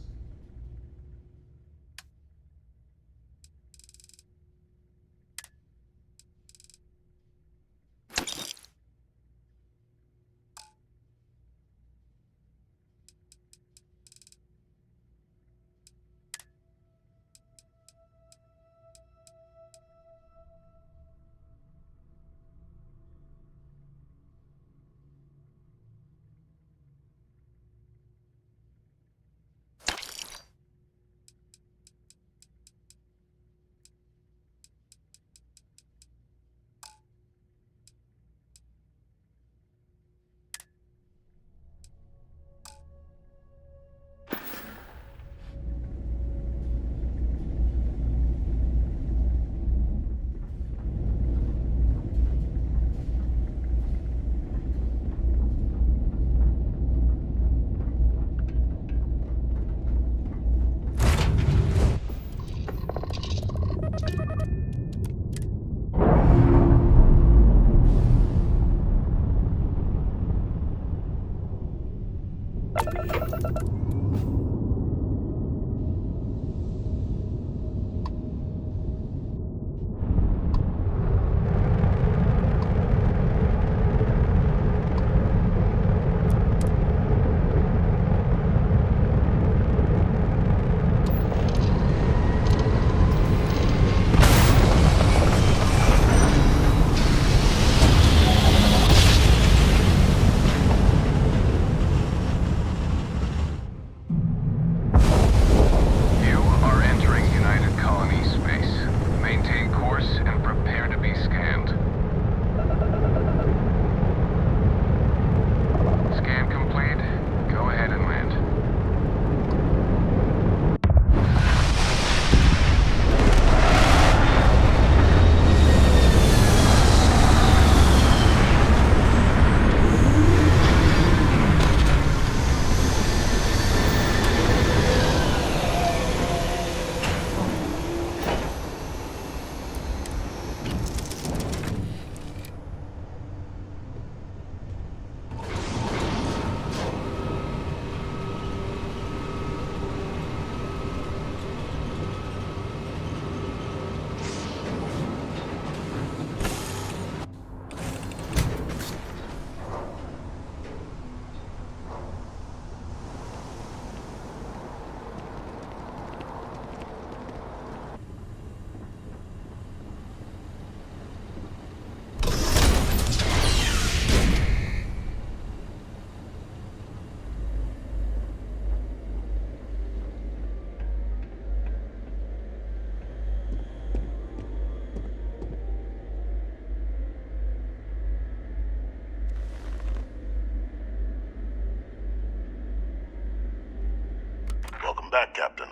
Welcome back, Captain.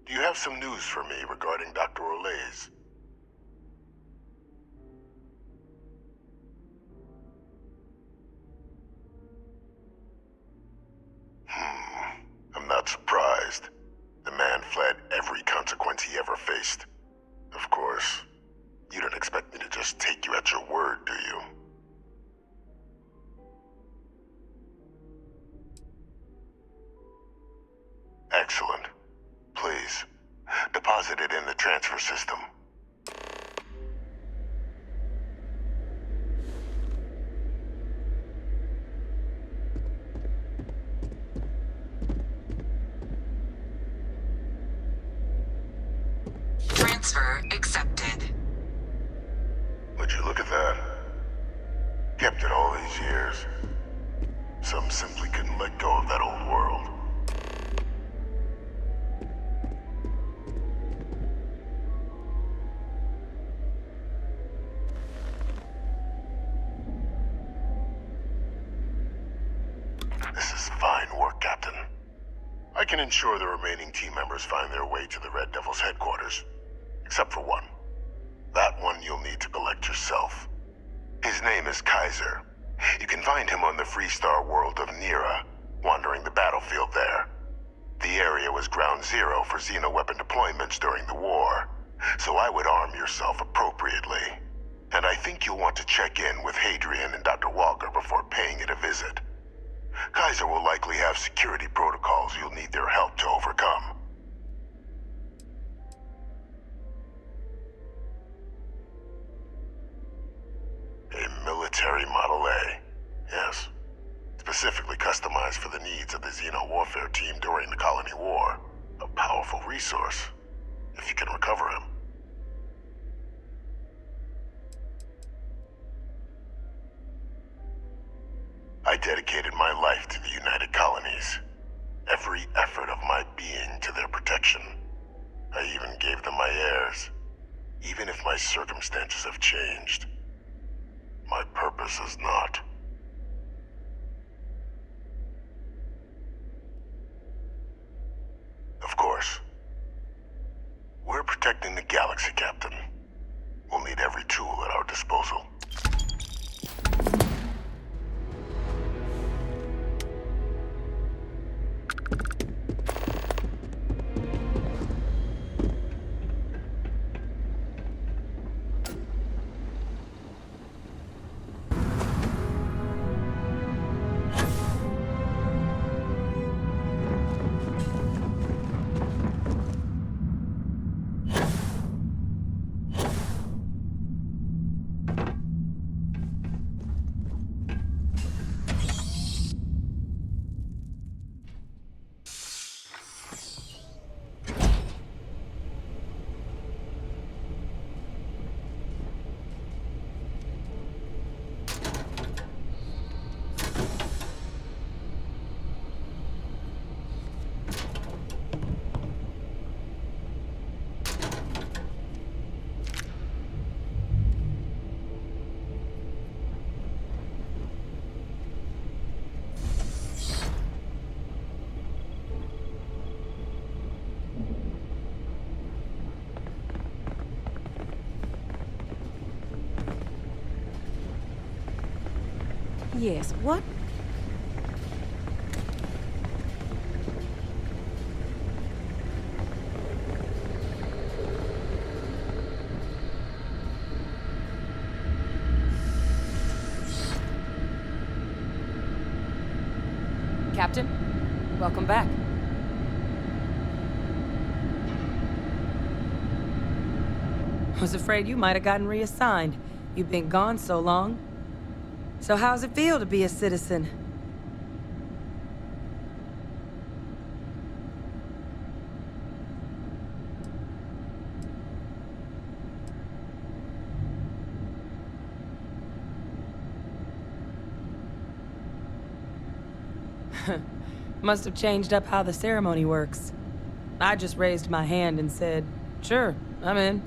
Do you have some news for me regarding Dr. Olays? I'm not surprised. The man fled every consequence he ever faced. Of course, you don't expect me to just take you at your word, do you? Excellent. Please, deposit it in the transfer system. Transfer accepted. Would you look at that? Kept it all these years. Some simply couldn't let go of that old world. This is fine work, Captain. I can ensure the remaining team members find their way to the Red Devil's headquarters. Except for one. That one you'll need to collect yourself. His name is Kaiser. You can find him on the Freestar world of Nira, wandering the battlefield there. The area was ground zero for xeno-weapon deployments during the war, so I would arm yourself appropriately. And I think you'll want to check in with Hadrian and Dr. Walker before paying it a visit. Kaiser will likely have security protocols you'll need their help to overcome. A military Model A, yes. Specifically customized for the needs of the Xeno warfare team during the Colony War. A powerful resource, if you can recover him. I dedicated my life to the United Colonies. Every effort of my being to their protection. I even gave them my heirs. Even if my circumstances have changed, my purpose has not. Of course. We're protecting the galaxy, Captain. We'll need every tool at our disposal. Yes, what? Captain, welcome back. Was afraid you might have gotten reassigned. You've been gone so long. So how's it feel to be a citizen? Must have changed up how the ceremony works. I just raised my hand and said, sure, I'm in.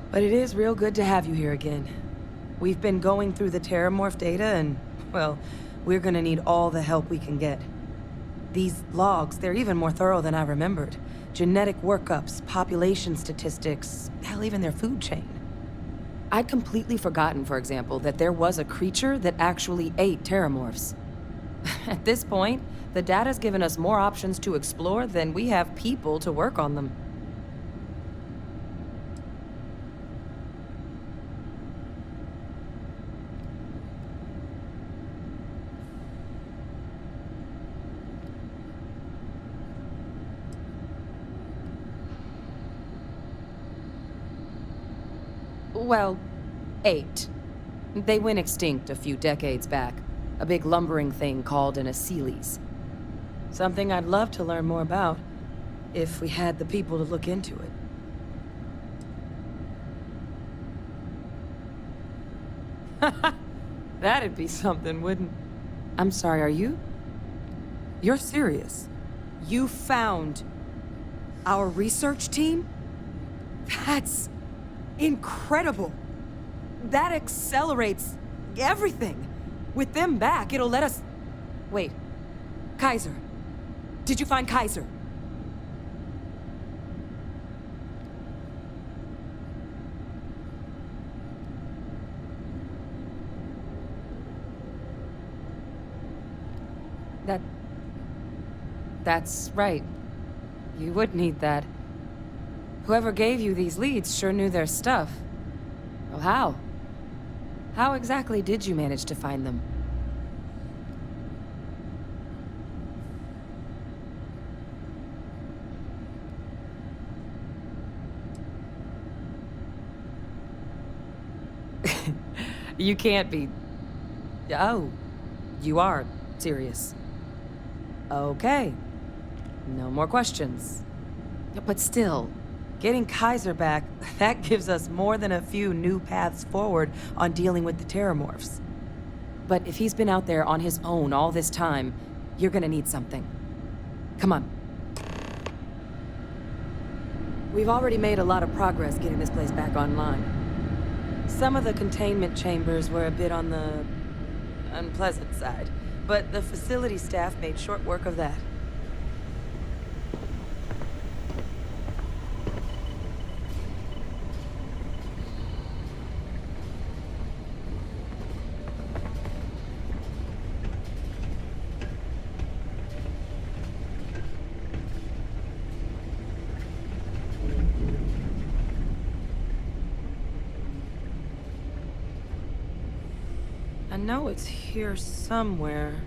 But it is real good to have you here again. We've been going through the Terramorph data and, well, we're gonna need all the help we can get. These logs, they're even more thorough than I remembered. Genetic workups, population statistics, hell, even their food chain. I'd completely forgotten, for example, that there was a creature that actually ate Terramorphs. At this point, the data's given us more options to explore than we have people to work on them. Well, 8. They went extinct a few decades back. A big lumbering thing called an Aceles. Something I'd love to learn more about, if we had the people to look into it. That'd be something, wouldn't... I'm sorry, are you? You're serious? You found our research team? That's incredible. That accelerates everything. With them back, it'll let us... Wait. Kaiser. Did you find Kaiser? That's right. You would need that. Whoever gave you these leads sure knew their stuff. Well, how? How exactly did you manage to find them? You can't be... Oh, you are serious. Okay. No more questions. But still, getting Kaiser back, that gives us more than a few new paths forward on dealing with the Terramorphs. But if he's been out there on his own all this time, you're gonna need something. Come on. We've already made a lot of progress getting this place back online. Some of the containment chambers were a bit on the unpleasant side, but the facility staff made short work of that. I know it's here somewhere.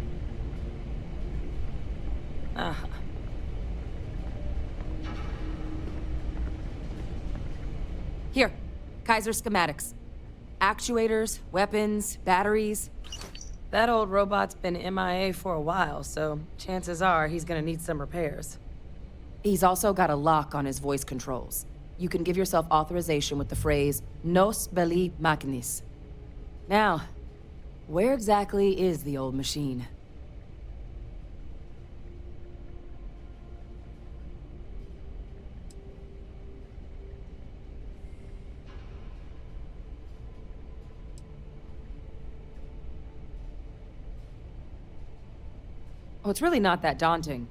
Ah. Here, Kaiser schematics. Actuators, weapons, batteries. That old robot's been MIA for a while, so chances are he's gonna need some repairs. He's also got a lock on his voice controls. You can give yourself authorization with the phrase, Nos belli machinis. Now, where exactly is the old machine? Oh, it's really not that daunting.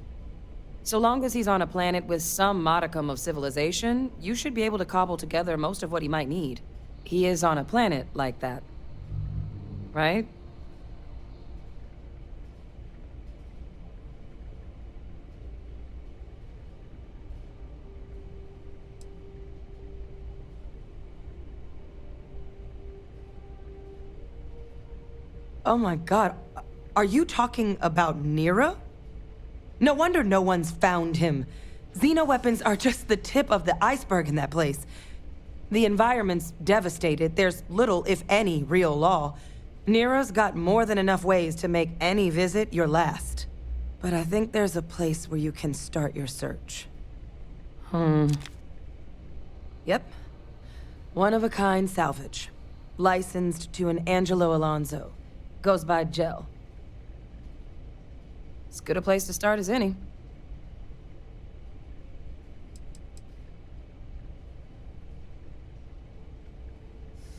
So long as he's on a planet with some modicum of civilization, you should be able to cobble together most of what he might need. He is on a planet like that. Right? Oh my god, are you talking about Nira? No wonder no one's found him. Xenoweapons are just the tip of the iceberg in that place. The environment's devastated. There's little, if any, real law. Nira's got more than enough ways to make any visit your last. But I think there's a place where you can start your search. Yep. One-of-a-kind salvage. Licensed to an Angelo Alonso. Goes by Gel. As good a place to start as any.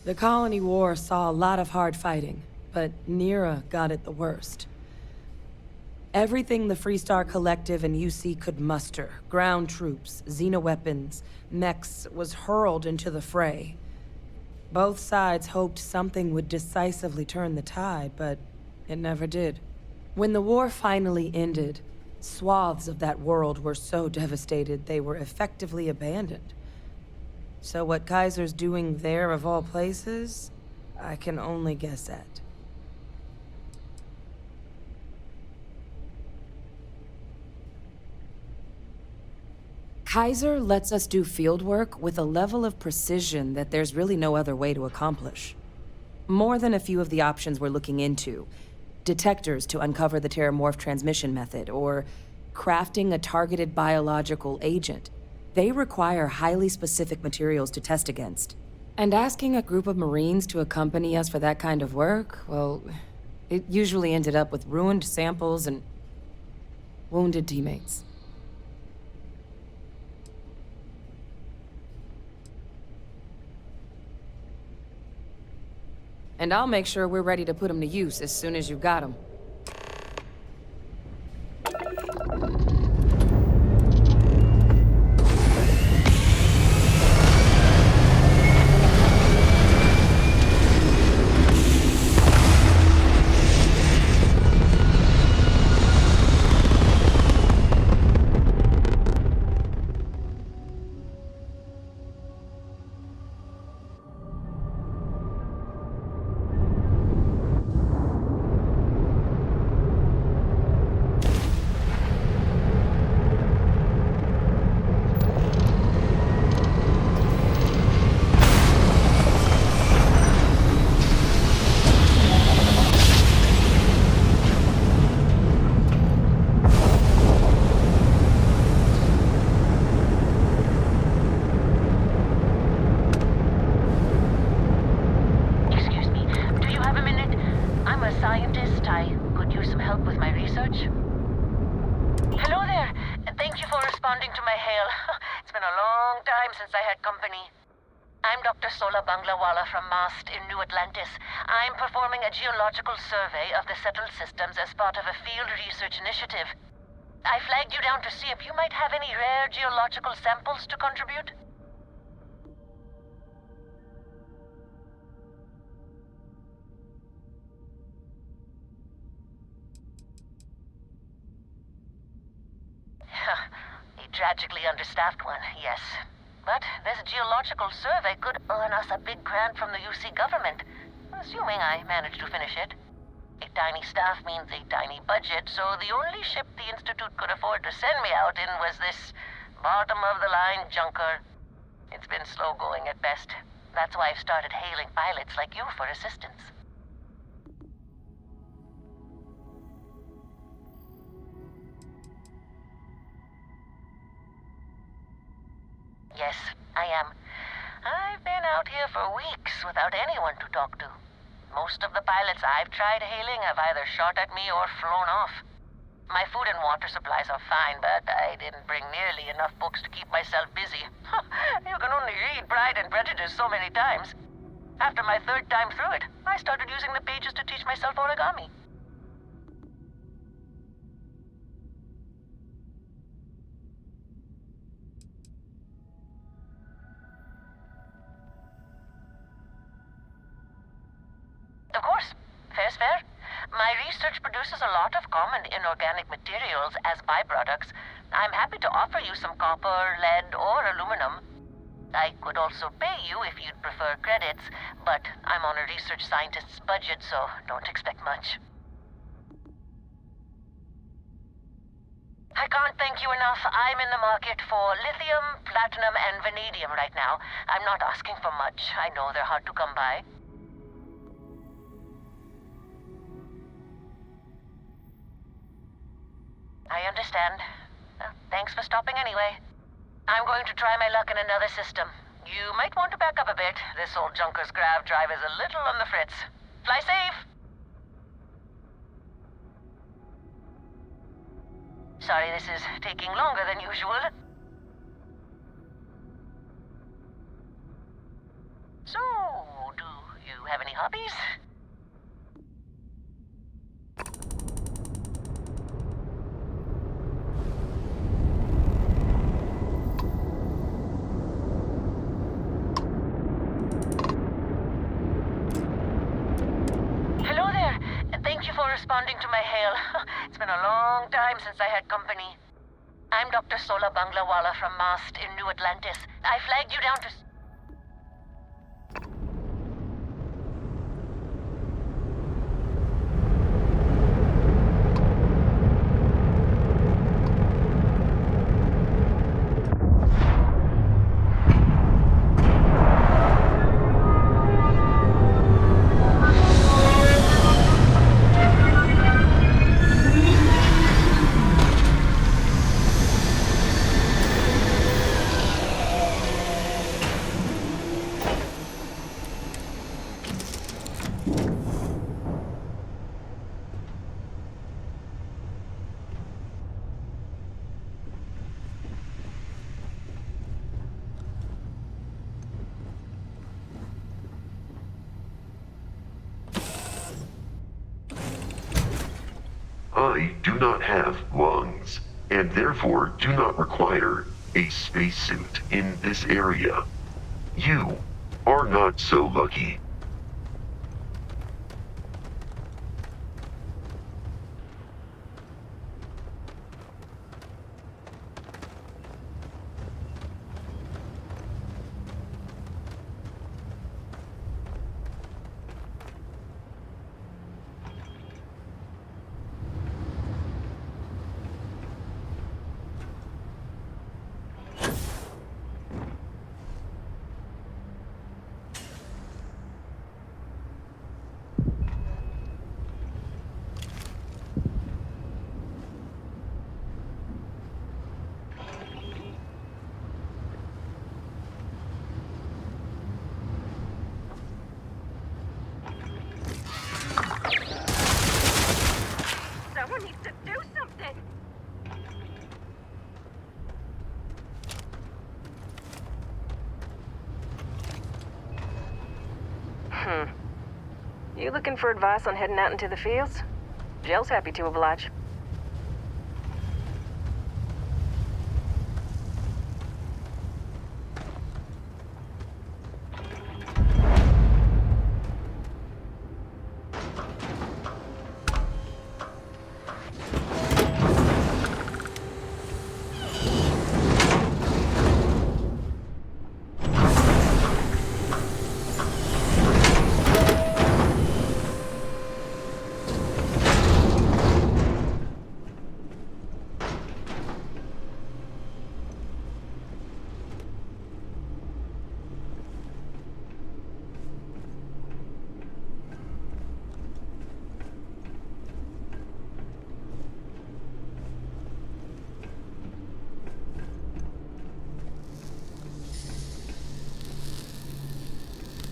The Colony War saw a lot of hard fighting, but Nira got it the worst. Everything the Freestar Collective and UC could muster, ground troops, xenoweapons, mechs, was hurled into the fray. Both sides hoped something would decisively turn the tide, but it never did. When the war finally ended, swaths of that world were so devastated they were effectively abandoned. So what Kaiser's doing there of all places, I can only guess at. Kaiser lets us do fieldwork with a level of precision that there's really no other way to accomplish. More than a few of the options we're looking into. Detectors to uncover the Terramorph transmission method, or crafting a targeted biological agent. They require highly specific materials to test against. And asking a group of Marines to accompany us for that kind of work, well, it usually ended up with ruined samples and wounded teammates. And I'll make sure we're ready to put them to use as soon as you've got them. Geological survey of the settled systems as part of a field research initiative. I flagged you down to see if you might have any rare geological samples to contribute. A tragically understaffed one, yes. But this geological survey could earn us a big grant from the UC government. Assuming I manage to finish it. A tiny staff means a tiny budget, so the only ship the Institute could afford to send me out in was this bottom-of-the-line junker. It's been slow going at best. That's why I've started hailing pilots like you for assistance. Yes, I am. I've been out here for weeks without anyone to talk to. Most of the pilots I've tried hailing have either shot at me or flown off. My food and water supplies are fine, but I didn't bring nearly enough books to keep myself busy. You can only read Pride and Prejudice so many times. After my third time through it, I started using the pages to teach myself origami. Of course, fair's fair. My research produces a lot of common inorganic materials as byproducts. I'm happy to offer you some copper, lead, or aluminum. I could also pay you if you'd prefer credits, but I'm on a research scientist's budget, so don't expect much. I can't thank you enough. I'm in the market for lithium, platinum, and vanadium right now. I'm not asking for much. I know they're hard to come by. I understand. Thanks for stopping anyway. I'm going to try my luck in another system. You might want to back up a bit. This old junker's grav drive is a little on the fritz. Fly safe! Sorry this is taking longer than usual. So, do you have any hobbies? Responding to my hail. It's been a long time since I had company. I'm Dr. Sola Banglawala from MAST in New Atlantis. I flagged you down to... I do not have lungs, and therefore do not require a spacesuit in this area. You are not so lucky. Someone needs to do something. You looking for advice on heading out into the fields? Jill's happy to oblige.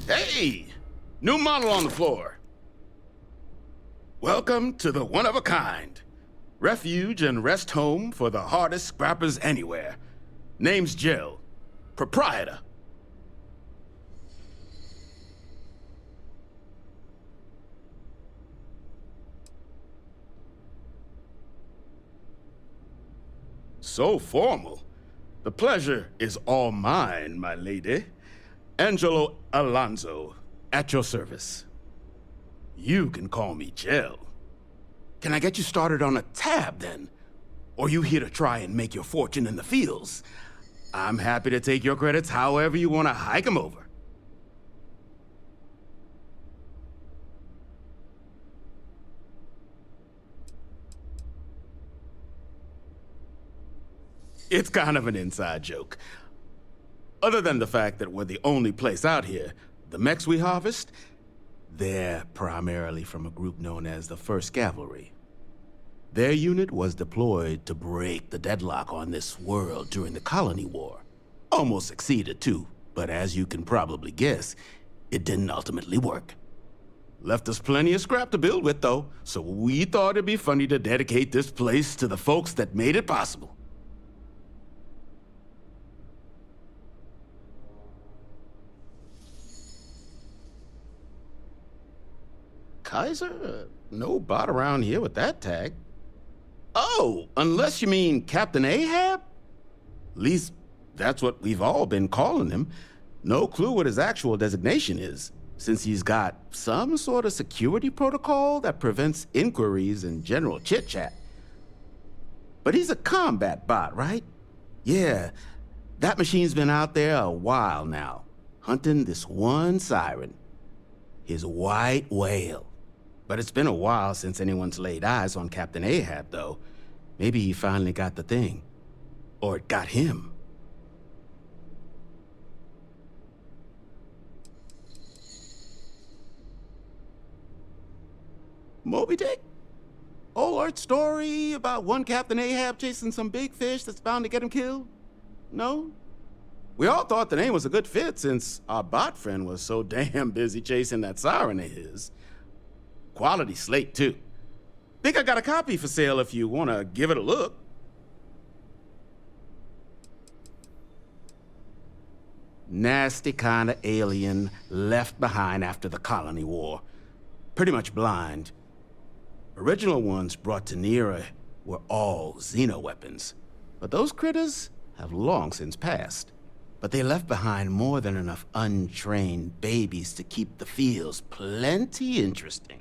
Hey! New model on the floor. Welcome to the one-of-a-kind. Refuge and rest home for the hardest scrappers anywhere. Name's Jill. Proprietor. So formal. The pleasure is all mine, my lady. Angelo Alonso, at your service. You can call me Jill. Can I get you started on a tab, then? Or you here to try and make your fortune in the fields? I'm happy to take your credits however you want to hike them over. It's kind of an inside joke. Other than the fact that we're the only place out here, the mechs we harvest, they're primarily from a group known as the 1st Cavalry. Their unit was deployed to break the deadlock on this world during the Colony War. Almost succeeded too, but as you can probably guess, it didn't ultimately work. Left us plenty of scrap to build with though, so we thought it'd be funny to dedicate this place to the folks that made it possible. Kaiser? No bot around here with that tag. Oh, unless you mean Captain Ahab? At least, that's what we've all been calling him. No clue what his actual designation is, since he's got some sort of security protocol that prevents inquiries and general chit-chat. But he's a combat bot, right? Yeah, that machine's been out there a while now, hunting this one siren. His white whale. But it's been a while since anyone's laid eyes on Captain Ahab, though. Maybe he finally got the thing. Or it got him. Moby Dick? Old Earth story about one Captain Ahab chasing some big fish that's bound to get him killed? No? We all thought the name was a good fit since our bot friend was so damn busy chasing that siren of his. Quality slate, too. Think I got a copy for sale if you want to give it a look. Nasty kind of alien left behind after the Colony War. Pretty much blind. Original ones brought to Nera were all Xeno weapons, but those critters have long since passed. But they left behind more than enough untrained babies to keep the fields plenty interesting.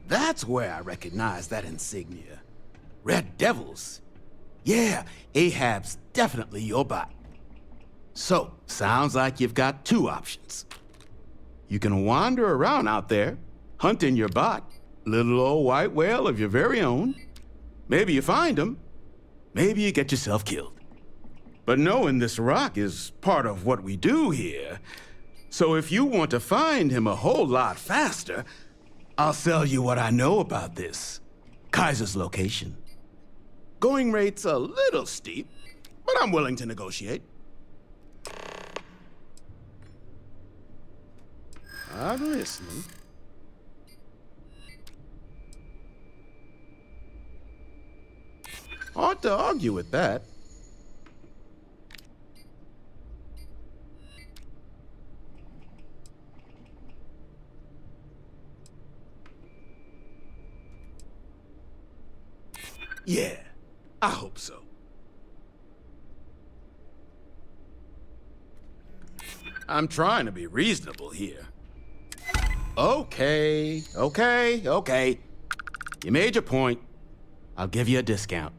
That's where I recognize that insignia. Red Devils. Yeah, Ahab's definitely your bot. So, sounds like you've got two options. You can wander around out there, hunting your bot, little old white whale of your very own. Maybe you find him, maybe you get yourself killed. But knowing this rock is part of what we do here, so if you want to find him a whole lot faster, I'll sell you what I know about this. Kaiser's location. Going rate's a little steep, but I'm willing to negotiate. I'm listening. Hard to argue with that. Yeah, I hope so. I'm trying to be reasonable here. Okay. You made your point. I'll give you a discount.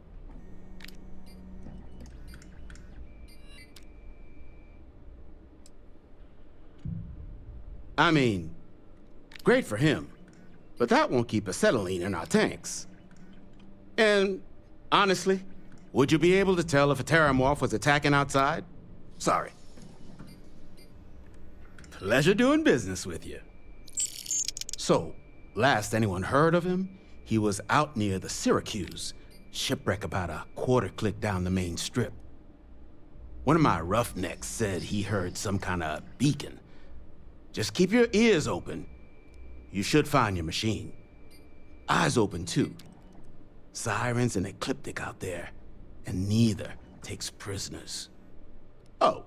I mean, great for him, but that won't keep acetylene in our tanks. And honestly, would you be able to tell if a Terramorph was attacking outside? Sorry. Pleasure doing business with you. So, last anyone heard of him, he was out near the Syracuse, shipwreck about a quarter click down the main strip. One of my roughnecks said he heard some kind of beacon. Just keep your ears open. You should find your machine. Eyes open too. Sirens and Ecliptic out there, and neither takes prisoners. Oh,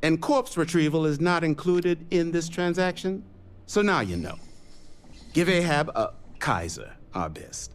and corpse retrieval is not included in this transaction, so now you know. Give Ahab a Kaiser our best.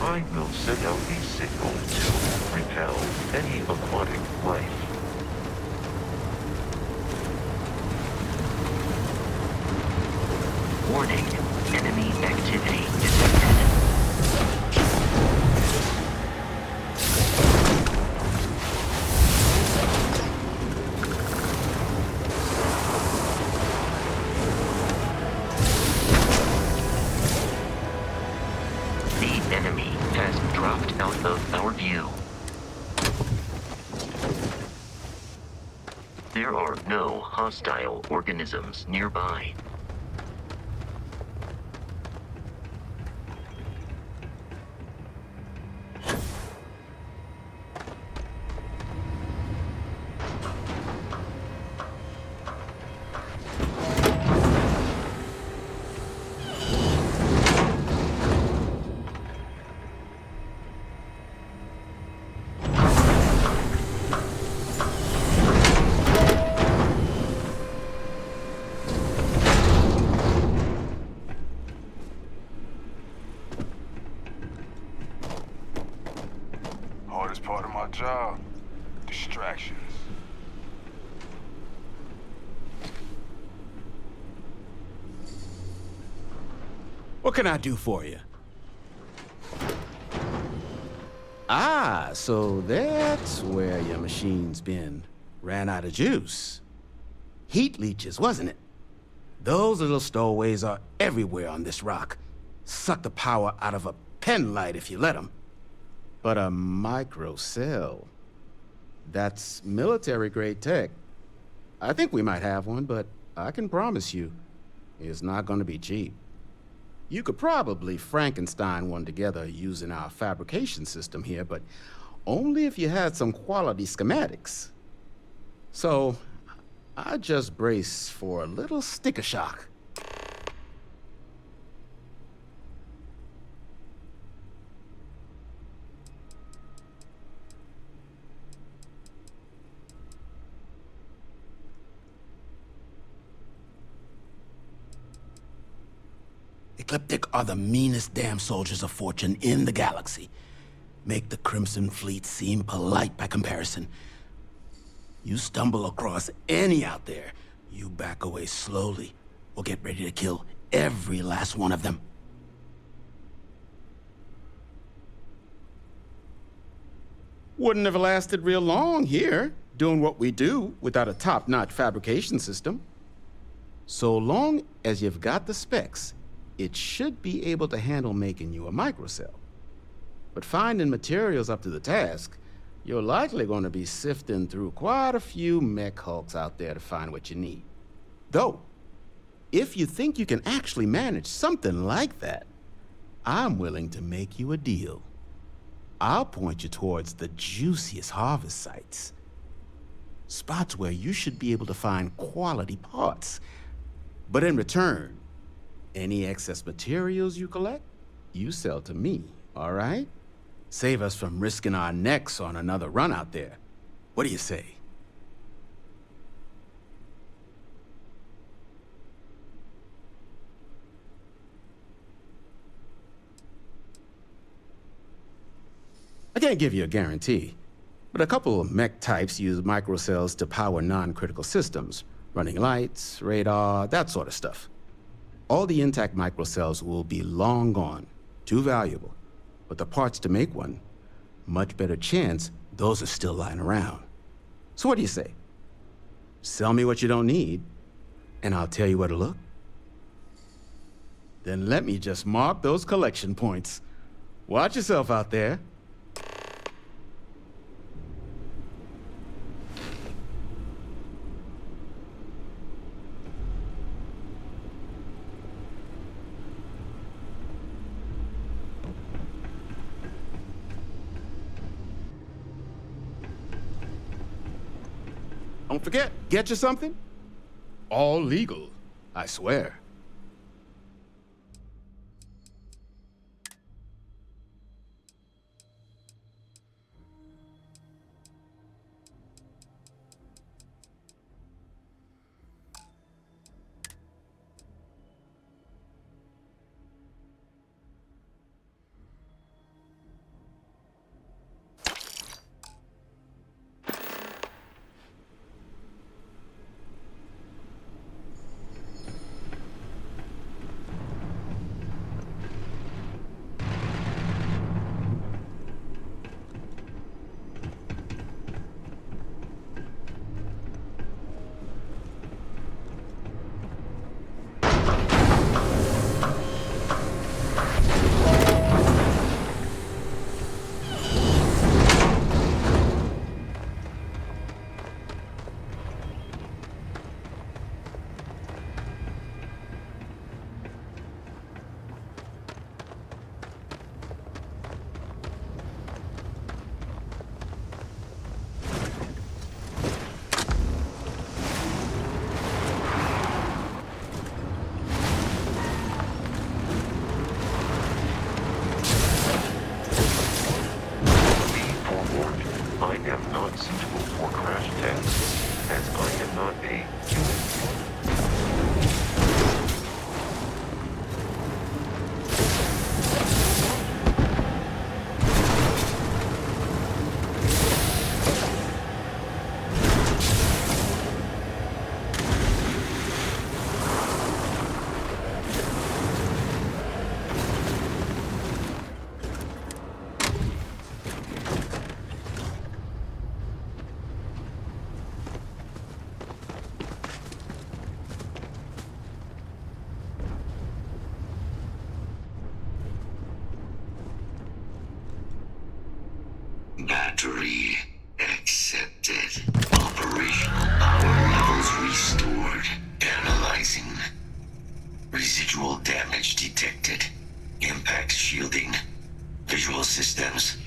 I will send out a signal to repel any aquatic life. Warning, enemy activity detected. The enemy has dropped out of our view. There are no hostile organisms nearby. Hardest part of my job, distractions. What can I do for you? Ah, so that's where your machine's been. Ran out of juice. Heat leeches, wasn't it? Those little stowaways are everywhere on this rock. Suck the power out of a pen light if you let them. But a microcell, that's military-grade tech. I think we might have one, but I can promise you, it's not going to be cheap. You could probably Frankenstein one together using our fabrication system here, but only if you had some quality schematics. So, I just brace for a little sticker shock. Ecliptic are the meanest damn soldiers of fortune in the galaxy. Make the Crimson Fleet seem polite by comparison. You stumble across any out there, you back away slowly, or get ready to kill every last one of them. Wouldn't have lasted real long here, doing what we do without a top-notch fabrication system. So long as you've got the specs, it should be able to handle making you a microcell. But finding materials up to the task, you're likely going to be sifting through quite a few mech hulks out there to find what you need. Though, if you think you can actually manage something like that, I'm willing to make you a deal. I'll point you towards the juiciest harvest sites. Spots where you should be able to find quality parts. But in return, any excess materials you collect, you sell to me, all right? Save us from risking our necks on another run out there. What do you say? I can't give you a guarantee, but a couple of mech types use microcells to power non-critical systems, running lights, radar, that sort of stuff. All the intact microcells will be long gone, too valuable. But the parts to make one, much better chance those are still lying around. So what do you say? Sell me what you don't need, and I'll tell you where to look? Then let me just mark those collection points. Watch yourself out there. Don't forget, get you something? All legal, I swear. not suitable for crash tests, as I am not a human. Battery accepted. Operational power levels restored. Analyzing. Residual damage detected. Impact shielding. Visual systems.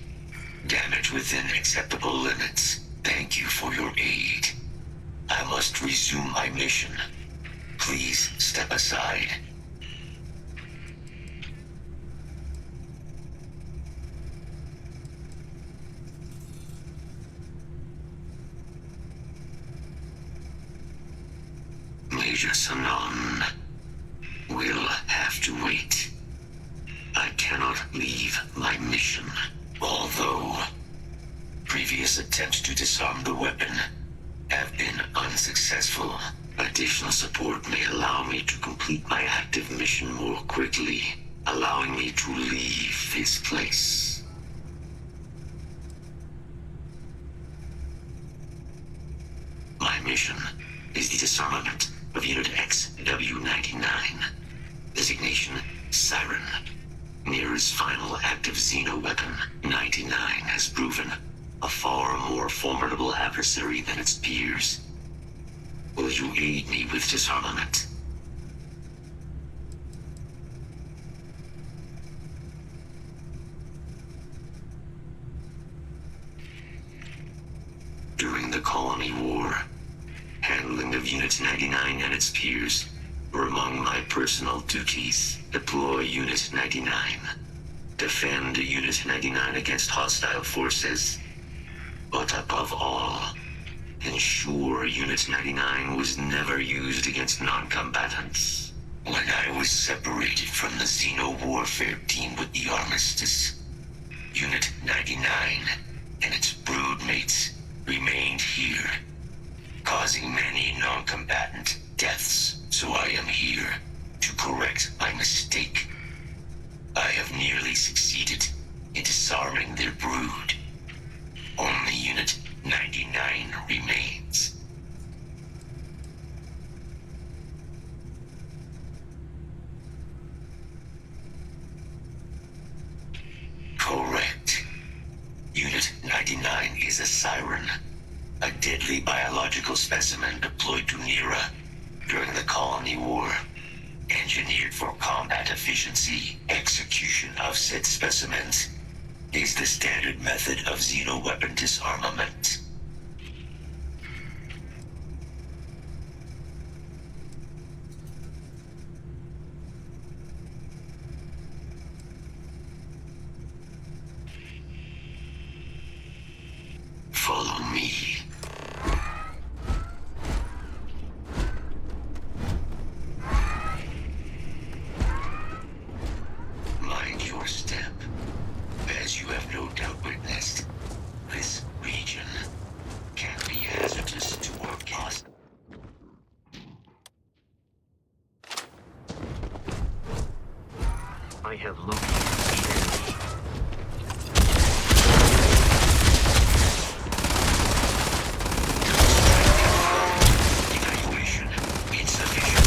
Damage within acceptable limits. Thank you for your aid. I must resume my mission. Please step aside. Major Sanon will have to wait. I cannot leave my mission, although previous attempts to disarm the weapon have been unsuccessful. Additional support may allow me to complete my active mission more quickly, allowing me to leave this place. My mission is the disarmament of Unit XW-99. Designation, Siren. Nearest final active Xeno weapon, 99 has proven a far more formidable adversary than its peers. Will you aid me with disarmament? During the Colony War, handling of Unit 99 and its peers were among my personal duties. Deploy Unit 99. Defend Unit 99 against hostile forces. But above all, ensure Unit 99 was never used against non-combatants. When I was separated from the Xeno warfare team with the Armistice, Unit 99 and its broodmates remained here, causing many non-combatant deaths. So I am here to correct my mistake. I have nearly succeeded in disarming their brood. Only Unit 99 remains. Correct. Unit 99 is a Siren, a deadly biological specimen deployed to Nera during the Colony War. Engineered for combat efficiency, execution of said specimens is the standard method of Xeno weapon disarmament. Follow me. Mind your step. As you have no doubt witnessed, this region can be hazardous to our guests. I have located the enemy. Evacuation insufficient.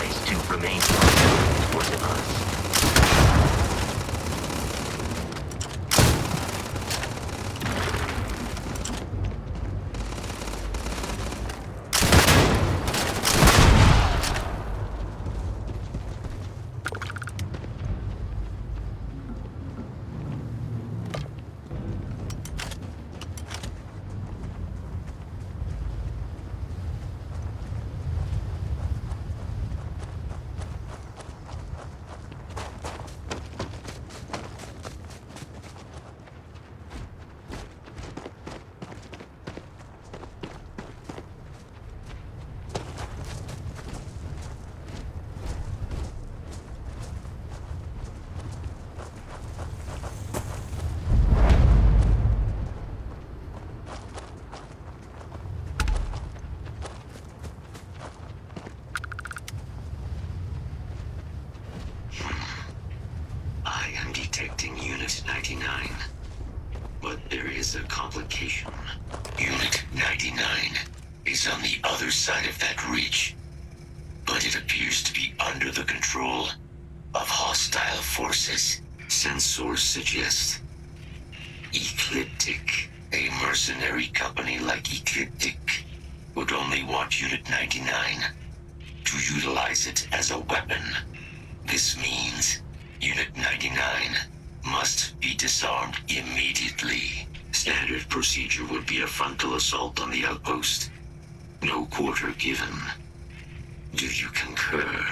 advised to remain hostile towards us. I am detecting Unit 99. But there is a complication. Unit 99 is on the other side of that ridge. But it appears to be under the control of hostile forces. Sensors suggest Ecliptic, a mercenary company like Ecliptic, would only want Unit 99 to utilize it as a weapon. This means Unit 99 must be disarmed immediately. Standard procedure would be a frontal assault on the outpost. No quarter given. Do you concur?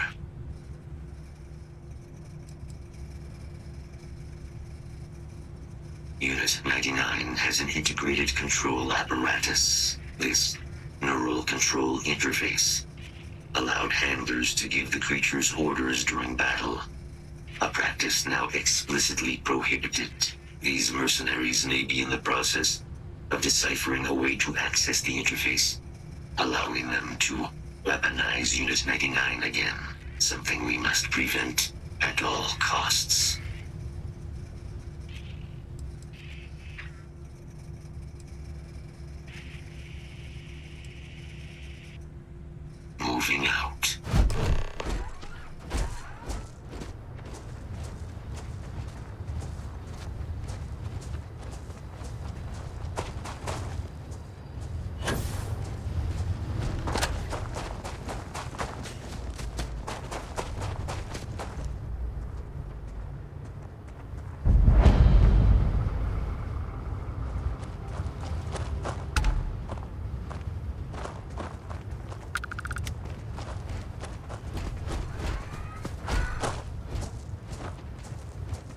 Unit 99 has an integrated control apparatus. This neural control interface allowed handlers to give the creatures orders during battle, a practice now explicitly prohibited. These mercenaries may be in the process of deciphering a way to access the interface, allowing them to weaponize Unit 99 again, something we must prevent at all costs. Moving out.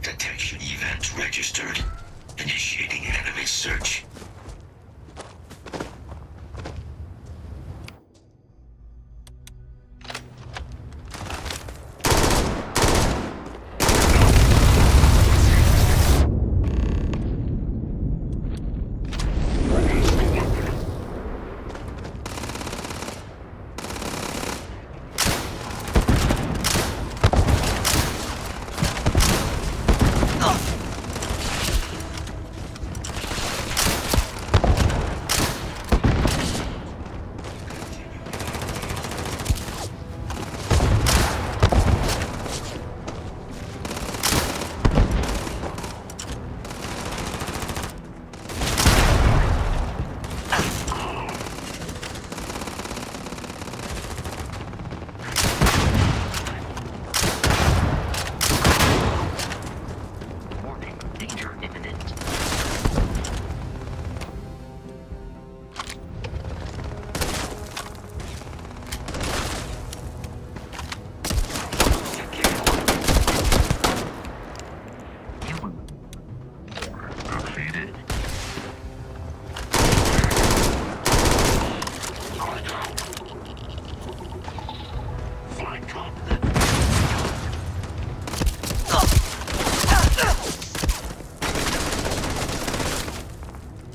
Detection event registered. Initiating enemy search.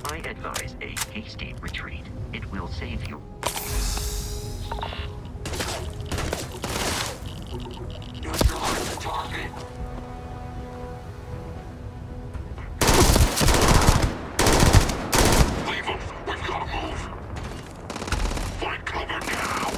I advise a hasty retreat. It will save you. Neutralize the target. Leave them. We've got to move. Find cover now.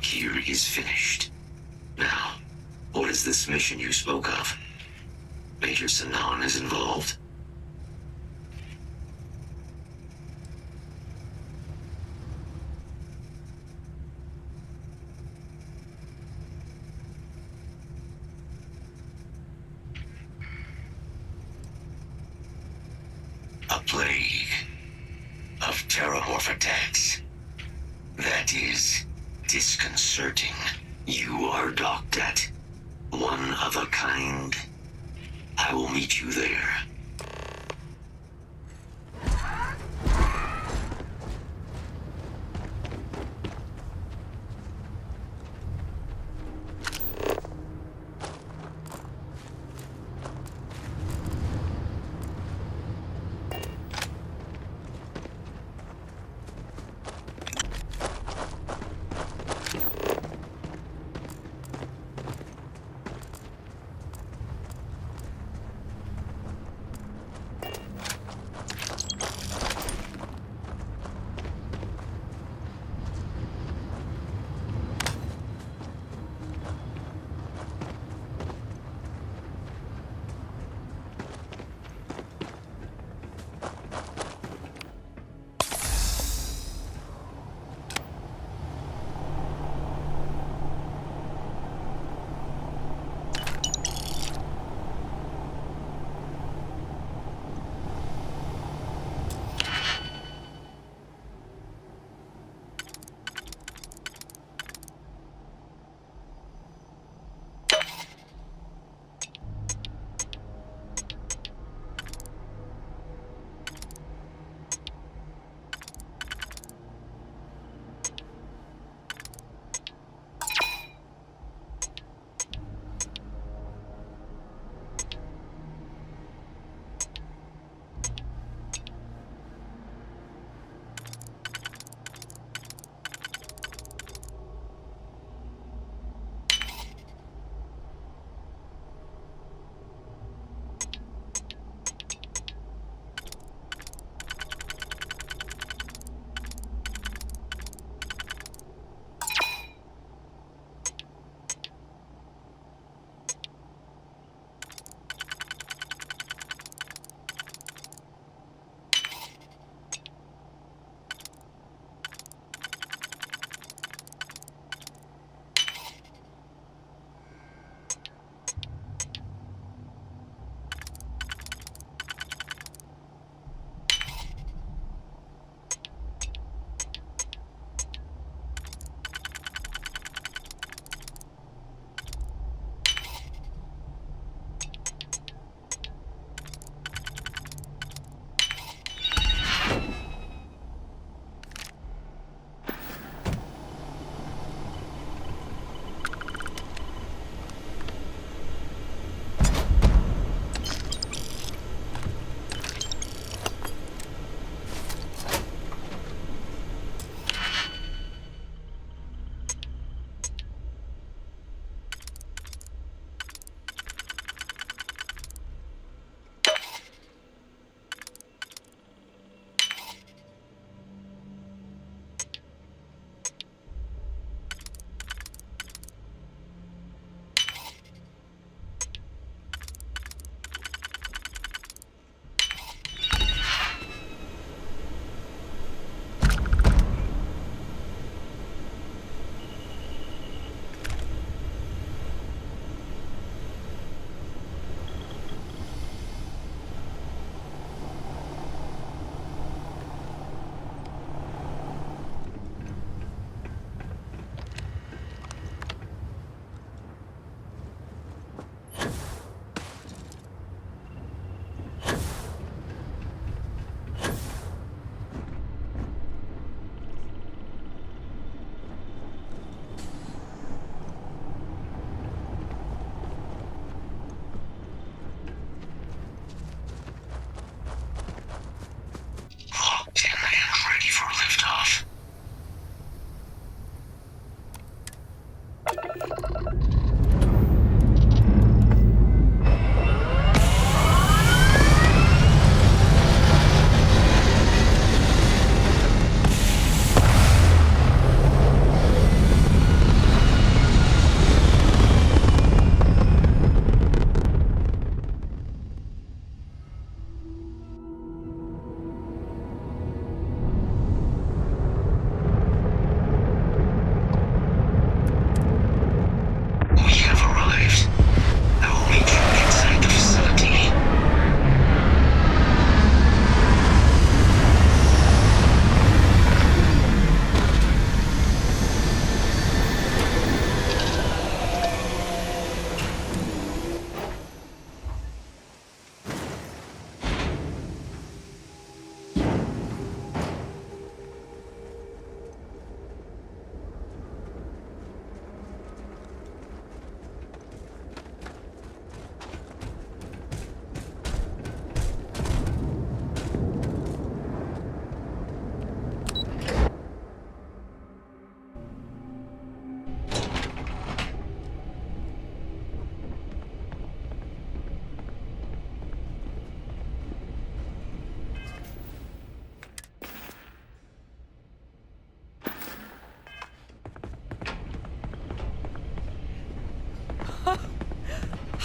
work here is finished. Now, what is this mission you spoke of? Major Sanan is involved? A plague of terramorph attacks. That is disconcerting. You are docked at one of a kind. I will meet you there.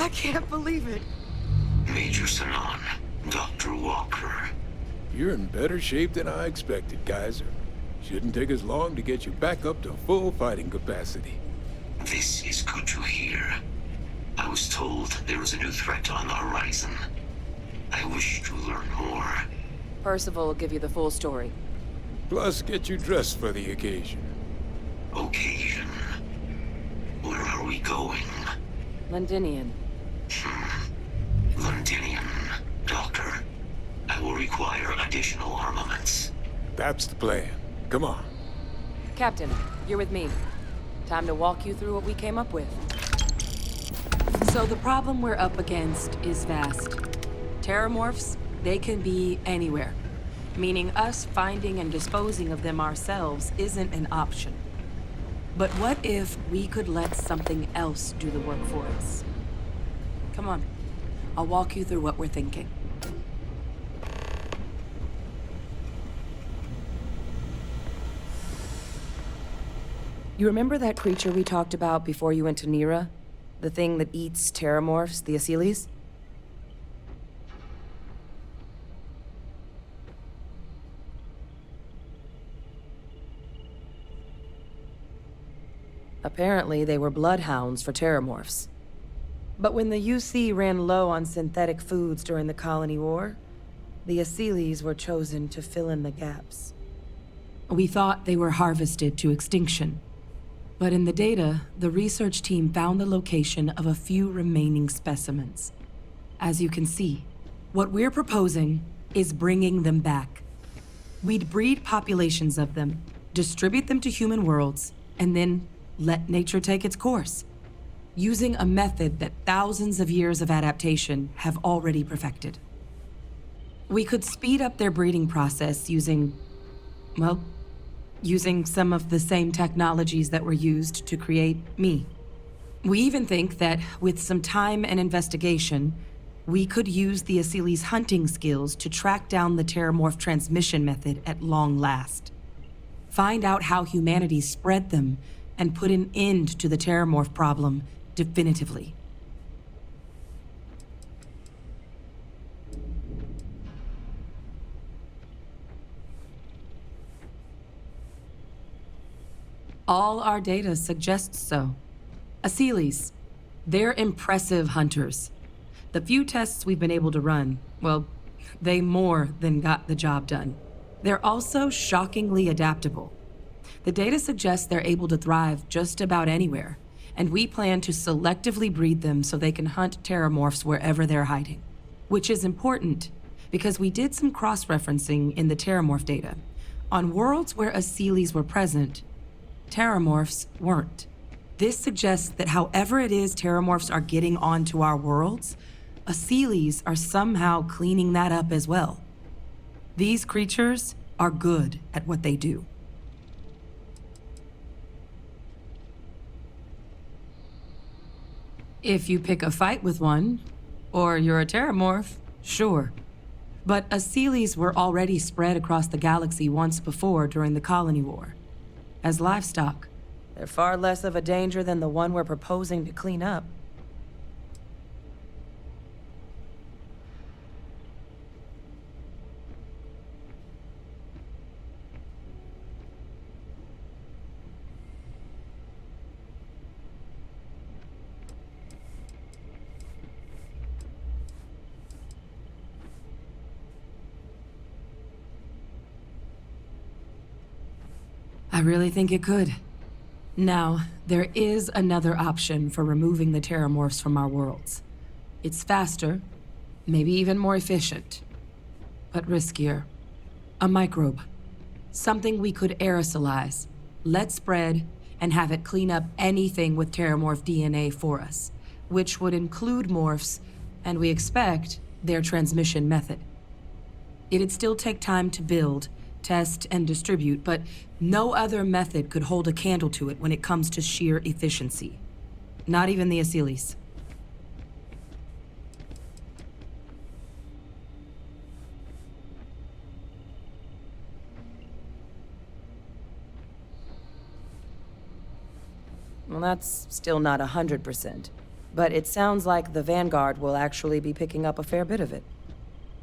I can't believe it. Major Sanan, Dr. Walker. You're in better shape than I expected, Kaiser. Shouldn't take us long to get you back up to full fighting capacity. This is good to hear. I was told there was a new threat on the horizon. I wish to learn more. Percival will give you the full story. Plus, get you dressed for the occasion. Occasion? Where are we going? Londinian. Londinian, Doctor. I will require additional armaments. That's the plan. Come on. Captain, you're with me. Time to walk you through what we came up with. So the problem we're up against is vast. Terramorphs, they can be anywhere. Meaning us finding and disposing of them ourselves isn't an option. But what if we could let something else do the work for us? Come on. I'll walk you through what we're thinking. You remember that creature we talked about before you went to Nira? The thing that eats terramorphs, the Asylees? Apparently, they were bloodhounds for terramorphs. But when the UC ran low on synthetic foods during the Colony War, the Asylees were chosen to fill in the gaps. We thought they were harvested to extinction. But in the data, the research team found the location of a few remaining specimens. As you can see, what we're proposing is bringing them back. We'd breed populations of them, distribute them to human worlds, and then let nature take its course, using a method that thousands of years of adaptation have already perfected. We could speed up their breeding process using some of the same technologies that were used to create me. We even think that with some time and investigation, we could use the Asylees' hunting skills to track down the terramorph transmission method at long last. Find out how humanity spread them and put an end to the terramorph problem definitively. All our data suggests so. Asylees, they're impressive hunters. The few tests we've been able to run, well, they more than got the job done. They're also shockingly adaptable. The data suggests they're able to thrive just about anywhere, and we plan to selectively breed them so they can hunt terramorphs wherever they're hiding. Which is important, because we did some cross-referencing in the terramorph data. On worlds where Asylees were present, terramorphs weren't. This suggests that however it is terramorphs are getting onto our worlds, Asylees are somehow cleaning that up as well. These creatures are good at what they do. If you pick a fight with one, or you're a terramorph, sure. But Asylees were already spread across the galaxy once before during the Colony War. As livestock, they're far less of a danger than the one we're proposing to clean up. I really think it could. Now, there is another option for removing the terramorphs from our worlds. It's faster, maybe even more efficient, but riskier. A microbe. Something we could aerosolize, let spread, and have it clean up anything with terramorph DNA for us, which would include morphs, and we expect their transmission method. It'd still take time to build, test, and distribute, but no other method could hold a candle to it when it comes to sheer efficiency. Not even the Asylees. Well, that's still not 100%. but it sounds like the Vanguard will actually be picking up a fair bit of it.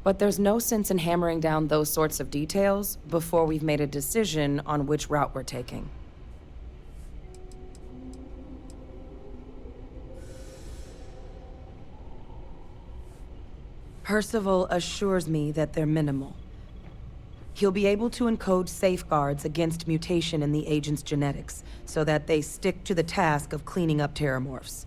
But there's no sense in hammering down those sorts of details before we've made a decision on which route we're taking. Percival assures me that they're minimal. He'll be able to encode safeguards against mutation in the agent's genetics, so that they stick to the task of cleaning up terramorphs.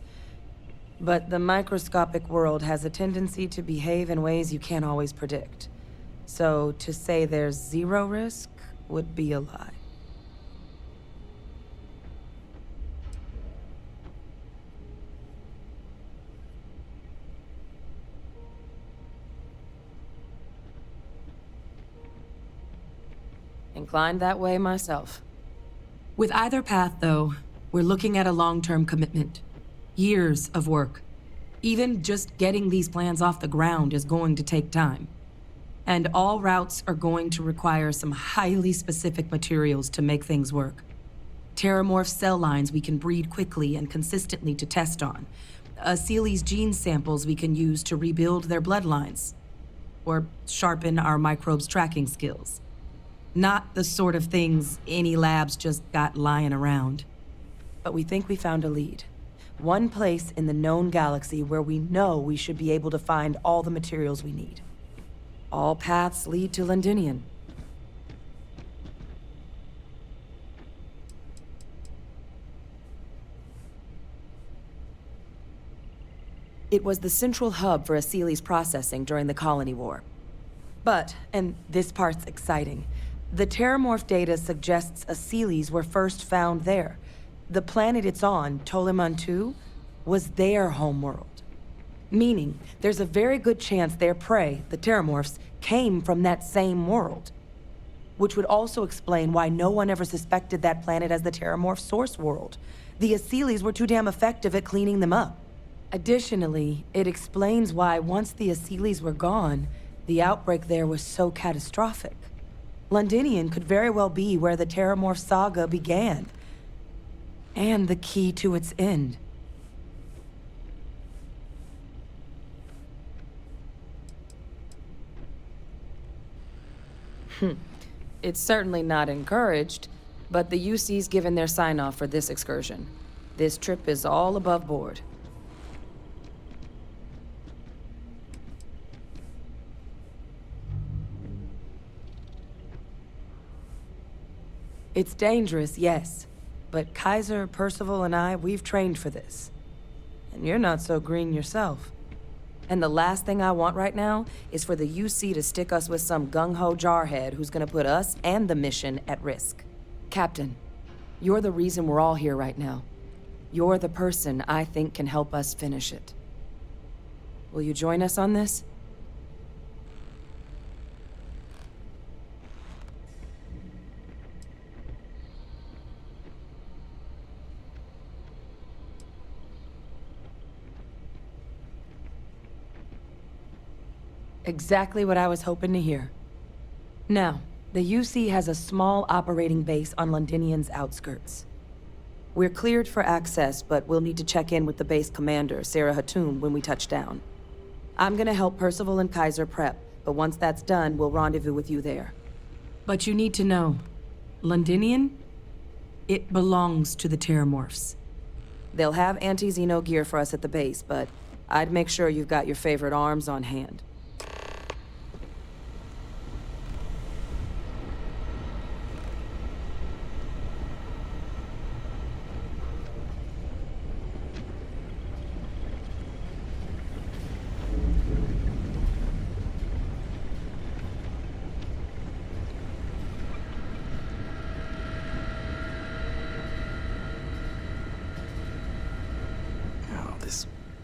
But the microscopic world has a tendency to behave in ways you can't always predict. So to say there's zero risk would be a lie. Inclined that way myself. With either path, though, we're looking at a long-term commitment. Years of work. Even just getting these plans off the ground is going to take time. And all routes are going to require some highly specific materials to make things work. Terramorph cell lines we can breed quickly and consistently to test on. Seeley's gene samples we can use to rebuild their bloodlines. Or sharpen our microbes tracking skills. Not the sort of things any labs just got lying around. But we think we found a lead. One place in the known galaxy where we know we should be able to find all the materials we need. All paths lead to Londinian. It was the central hub for Seeley's processing during the Colony War. But, and this part's exciting, the terramorph data suggests Seeley's were first found there. The planet it's on, Toliman 2, was their homeworld. Meaning, there's a very good chance their prey, the terramorphs, came from that same world. Which would also explain why no one ever suspected that planet as the terramorph source world. The Seeley's were too damn effective at cleaning them up. Additionally, it explains why once the Seeley's were gone, the outbreak there was so catastrophic. Londinian could very well be where the Terramorph saga began. And the key to its end. It's certainly not encouraged, but the UC's given their sign-off for this excursion. This trip is all above board. It's dangerous, yes. But Kaiser, Percival, and I, we've trained for this. And you're not so green yourself. And the last thing I want right now is for the UC to stick us with some gung-ho jarhead who's gonna put us and the mission at risk. Captain, you're the reason we're all here right now. You're the person I think can help us finish it. Will you join us on this? Exactly what I was hoping to hear. Now, the UC has a small operating base on Londinian's outskirts. We're cleared for access, but we'll need to check in with the base commander, Sarah Hatoum, when we touch down. I'm gonna help Percival and Kaiser prep, but once that's done, we'll rendezvous with you there. But you need to know, Londinian, it belongs to the Terramorphs. They'll have anti-Xeno gear for us at the base, but I'd make sure you've got your favorite arms on hand.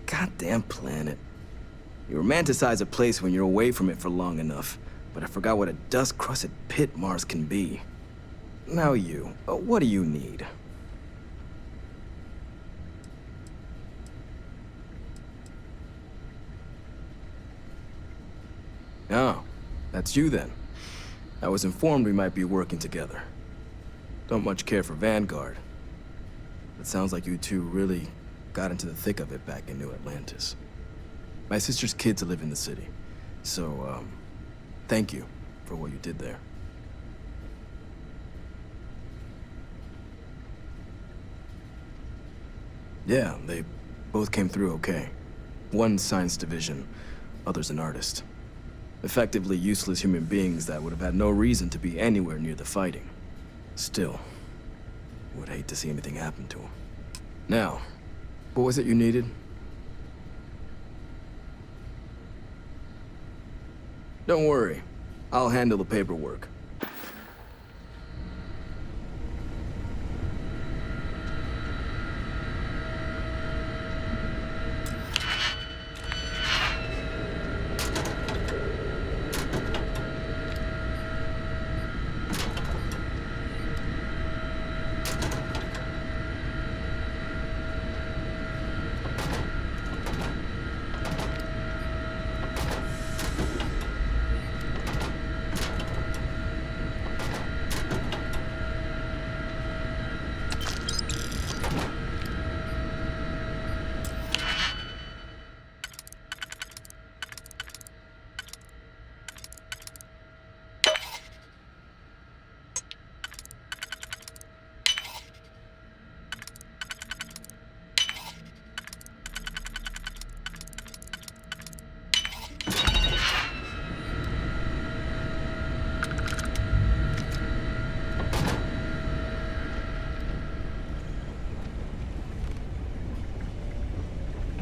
Goddamn planet. You romanticize a place when you're away from it for long enough, but I forgot what a dust-crusted pit Mars can be. Now you, what do you need? Oh, that's you then. I was informed we might be working together. Don't much care for Vanguard. It sounds like you two really got into the thick of it back in New Atlantis. My sister's kids live in the city, so, thank you for what you did there. Yeah, they both came through okay. One science division, other's an artist. Effectively useless human beings that would have had no reason to be anywhere near the fighting. Still, would hate to see anything happen to them. Now, what was it you needed? Don't worry, I'll handle the paperwork.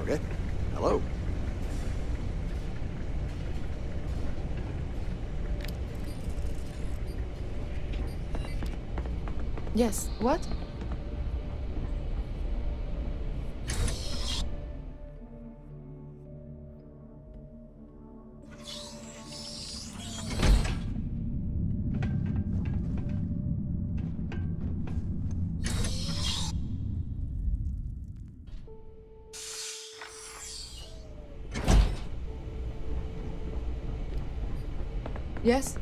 Okay. Hello. Yes, what? Yes?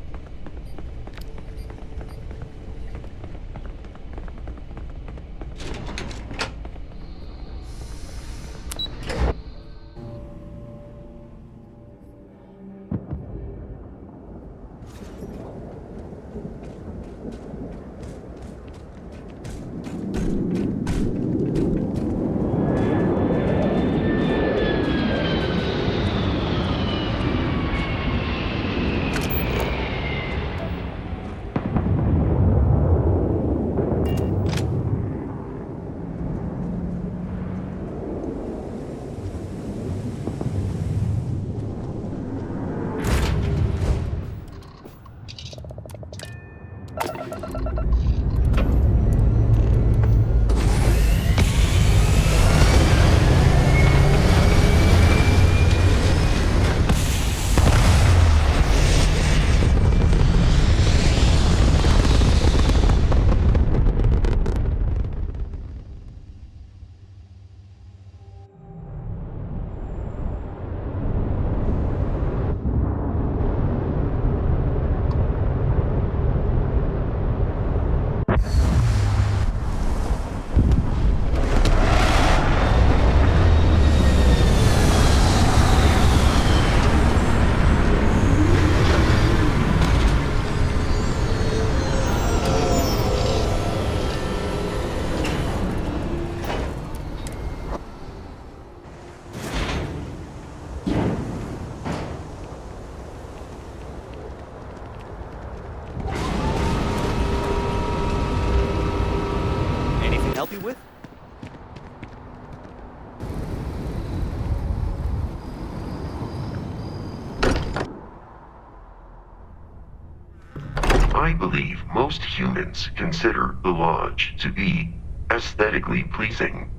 Help you with? I believe most humans consider the Lodge to be aesthetically pleasing.